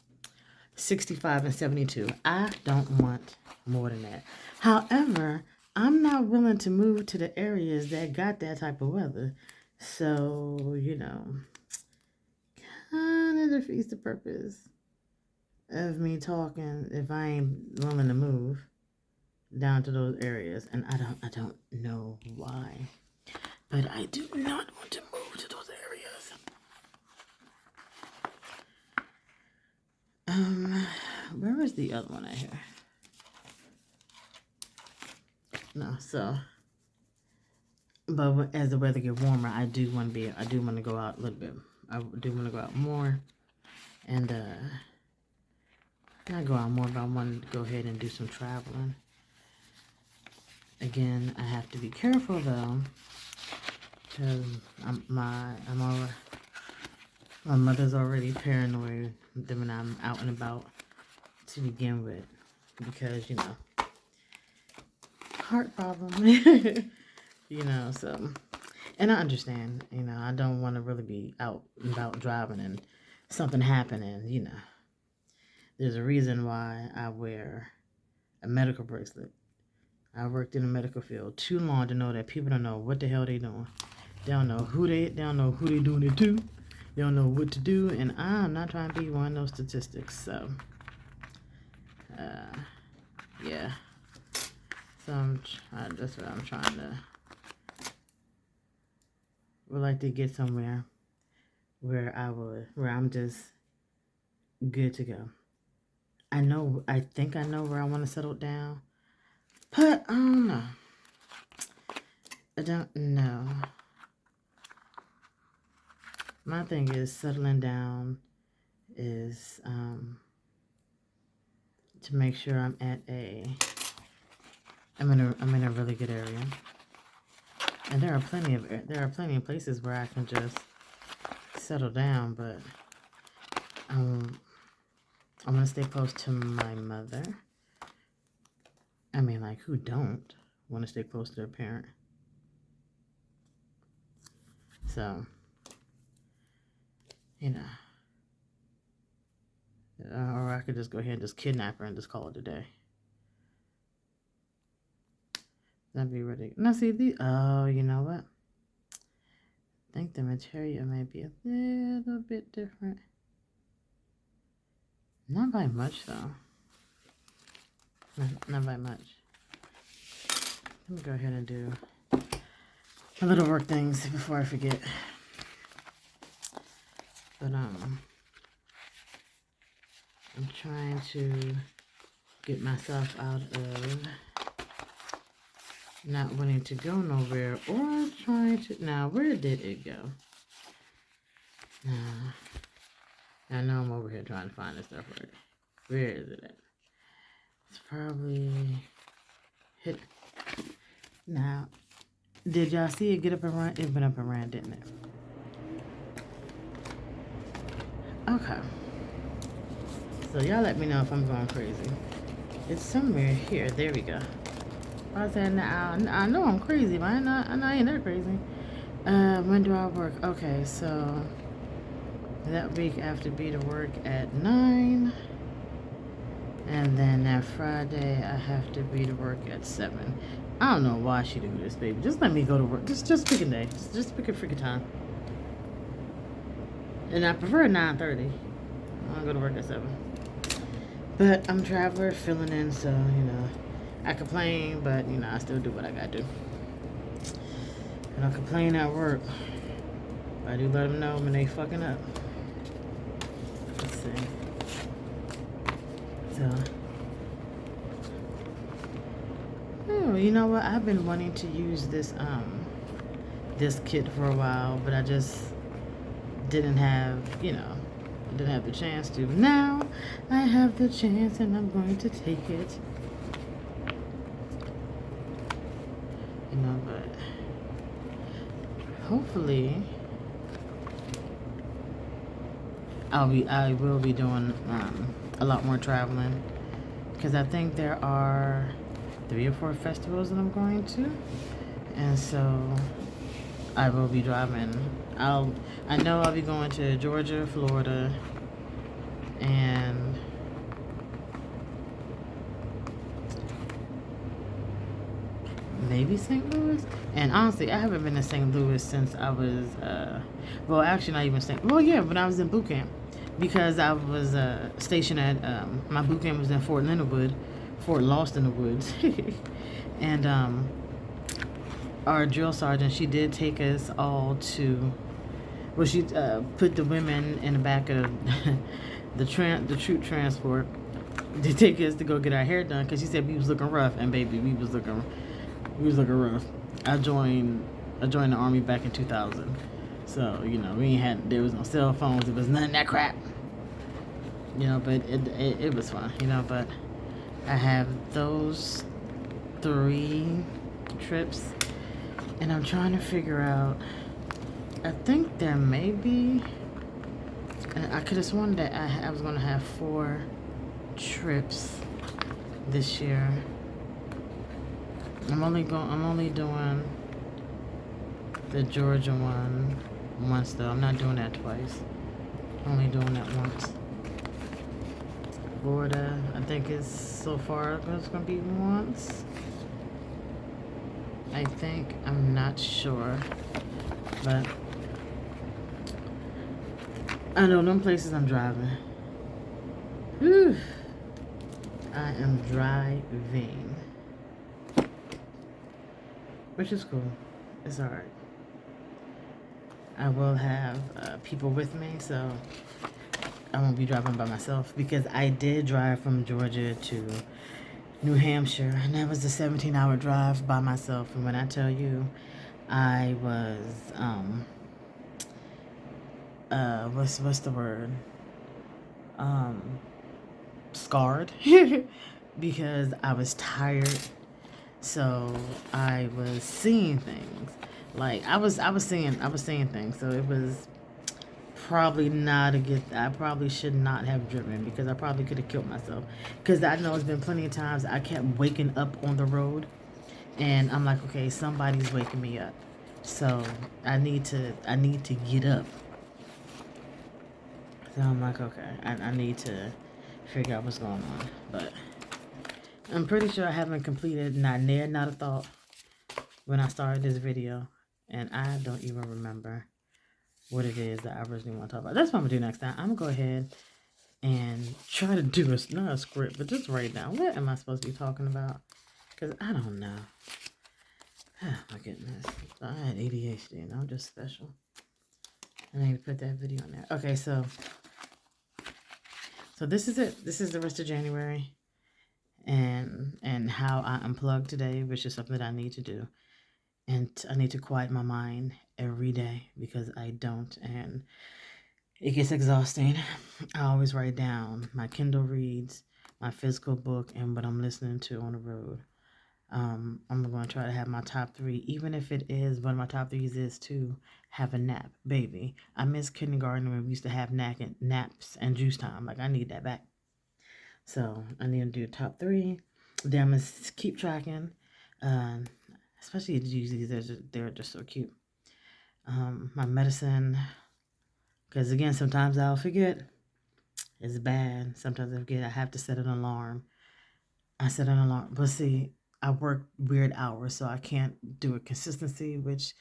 Speaker 1: 65 and 72. I don't want more than that. However, I'm not willing to move to the areas that got that type of weather. So, kind of defeats the purpose of me talking if I ain't willing to move down to those areas. And I don't know why. But I do not want to move to those areas. Where is the other one at here? No, so, but as the weather gets warmer, I do want to go out a little bit. I do want to go out more, and not go out more, but I want to go ahead and do some traveling. Again, I have to be careful though, because my mother's already paranoid when I'm out and about to begin with, because heart problem. So, and I understand, I don't want to really be out and about driving and something happening, There's a reason why I wear a medical bracelet. I worked in the medical field too long to know that people don't know what the hell they doing. They don't know who they doing it to. They don't know what to do, and I'm not trying to be one of those statistics, so, yeah. So that's what I'm trying to, would like to get somewhere where I'm just good to go. I think I know where I want to settle down, but I don't know. I don't know. My thing is settling down is to make sure I'm in a really good area. And there are plenty of places where I can just settle down, but I want to stay close to my mother. I mean, like, who don't want to stay close to their parent? So, or I could just go ahead and just kidnap her and just call it a day. That'd be ridiculous. Now, see, you know what? I think the material may be a little bit different. Not by much, though. Not by much. Let me go ahead and do a little work things before I forget. But, I'm trying to get myself out of not wanting to go nowhere, or trying to, now where did it go? I know I'm over here trying to find this stuff right. Where is it at? It's probably hit. Now, did y'all see it get up and run? It went up and ran, didn't it? Okay. So y'all let me know if I'm going crazy. It's somewhere here. There we go. I was saying, I know I'm crazy, but I ain't that crazy. When do I work? Okay, so that week I have to be to work at 9. And then that Friday I have to be to work at 7. I don't know why she do this, baby. Just let me go to work. Just pick a day. Just pick a freaking time. And I prefer 9:30. I'll go to work at 7. But I'm a traveler, filling in, so, I complain, but, I still do what I gotta do. I don't complain at work. I do let them know when they fucking up. Let's see. So, oh, you know what? I've been wanting to use this kit for a while, but I just didn't have, didn't have the chance to. Now I have the chance, and I'm going to take it. But hopefully I will be doing a lot more traveling, because I think there are 3 or 4 festivals that I'm going to, and so I will be driving. I know I'll be going to Georgia, Florida, and maybe St. Louis. And honestly, I haven't been to St. Louis since I was, well, actually, not even St. Well, yeah, when I was in boot camp. Because I was stationed at, my boot camp was in Fort Leonard Wood, Fort Lost in the Woods. And our drill sergeant, she did take us all to, well, she put the women in the back of the troop transport to take us to go get our hair done because she said we was looking rough, and baby, we was looking rough. I joined the army back in 2000, so we ain't had, there was no cell phones, there was none of that crap, but it was fun, but I have those 3 trips, and I'm trying to figure out, I think there may be, and I could have sworn that I was going to have 4 trips this year. I'm only doing the Georgia one once though. I'm not doing that twice. I'm only doing that once. Florida, I think it's so far it's gonna be once. I think, I'm not sure, but I know them places I'm driving. Whew. I am driving, which is cool. It's alright. I will have people with me, so I won't be driving by myself, because I did drive from Georgia to New Hampshire, and that was a 17-hour drive by myself. And when I tell you, I was what's the word? Scarred because I was tired. So I was seeing things. Like I was seeing things. So it was probably not a good, I probably should not have driven, because I probably could have killed myself. Because I know it's been plenty of times I kept waking up on the road, and I'm like, okay, somebody's waking me up. So I need to get up. So I'm like, okay, I need to figure out what's going on. But I'm pretty sure I haven't completed not a thought when I started this video, and I don't even remember what it is that I originally want to talk about. That's what I'm gonna do next time. I'm gonna go ahead and try to do not a script, but just write down, what am I supposed to be talking about? Because I don't know. Oh my goodness. I had ADHD and I'm just special. I need to put that video on there. Okay, so this is it. This is the rest of January, and how I unplugged today, which is something that I need to do. And I need to quiet my mind every day, because I don't, and it gets exhausting. I always write down my Kindle reads, my physical book, and what I'm listening to on the road. I'm going to try to have my top 3, even if it is, one of my top 3s is to have a nap. Baby, I miss kindergarten when we used to have naps and juice time. Like, I need that back. So I need to do top 3. Then I'm going to keep tracking, especially the Yeezys. They're just so cute. My medicine, because again, sometimes I'll forget. It's bad. Sometimes I forget. I have to set an alarm. But see, I work weird hours, so I can't do a consistency, which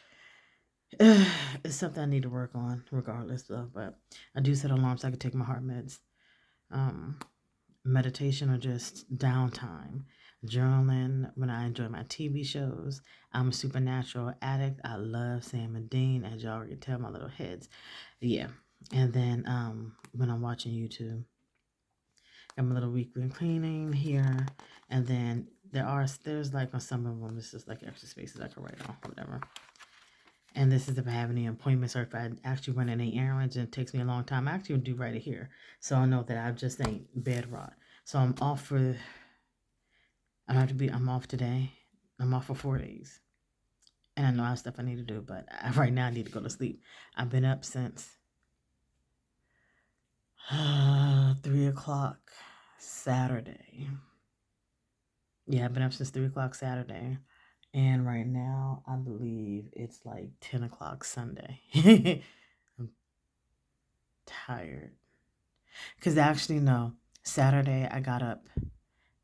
Speaker 1: is something I need to work on regardless of. But I do set alarms so I can take my heart meds. Meditation, or just downtime. Journaling when I enjoy my TV shows. I'm a supernatural addict. I love Sam and Dean, as y'all can tell, my little heads. Yeah. And then when I'm watching YouTube, got my little weekly cleaning here. And then there's like on some of them, it's just like extra spaces I can write on, whatever. And this is if I have any appointments, or if I actually run any errands and it takes me a long time. I actually do right here, so I know that I just ain't bed rot. So I'm off today. I'm off for 4 days. And I know I have stuff I need to do, but right now I need to go to sleep. I've been up since 3 o'clock Saturday. Yeah, I've been up since 3 o'clock Saturday. And right now, I believe it's like 10 o'clock Sunday. I'm tired. Because actually, no. Saturday, I got up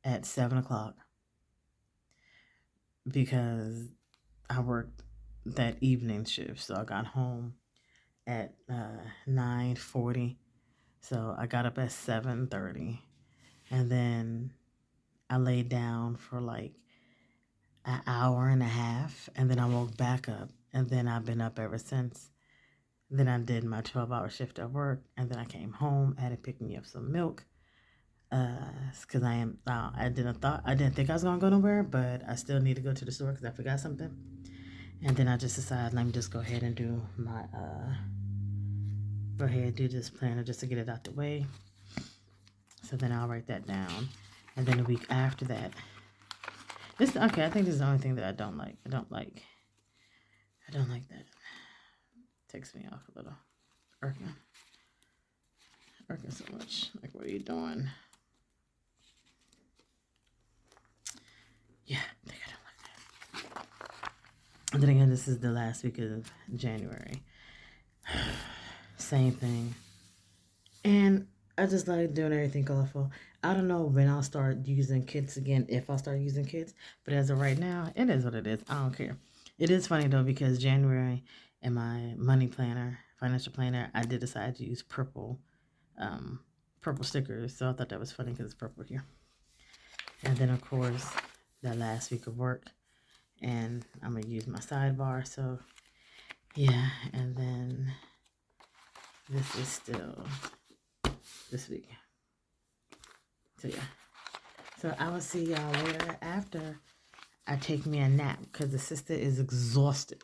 Speaker 1: at 7 o'clock. because I worked that evening shift. So I got home at 9:40. So I got up at 7:30, and then I laid down for like an hour and a half, and then I woke back up, and then I've been up ever since. Then I did my 12-hour shift at work, and then I came home, had to pick me up some milk, because I didn't think I was gonna go nowhere, but I still need to go to the store because I forgot something. And then I just decided, let me just go ahead and do this planner just to get it out the way. So then I'll write that down. And then a week after that, I think this is the only thing that I don't like. I don't like that. It takes me off a little. Irking so much. Like, what are you doing? Yeah, I think I don't like that. And then again, this is the last week of January. Same thing. And I just like doing everything colorful. I don't know when I'll start using kits again, if I'll start using kits. But as of right now, it is what it is. I don't care. It is funny though, because January in my money planner, financial planner, I did decide to use purple stickers. So I thought that was funny because it's purple here. And then of course, that last week of work, and I'm gonna use my sidebar. So yeah, and then this is still this week. So yeah. So I will see y'all later after I take me a nap because the sister is exhausted.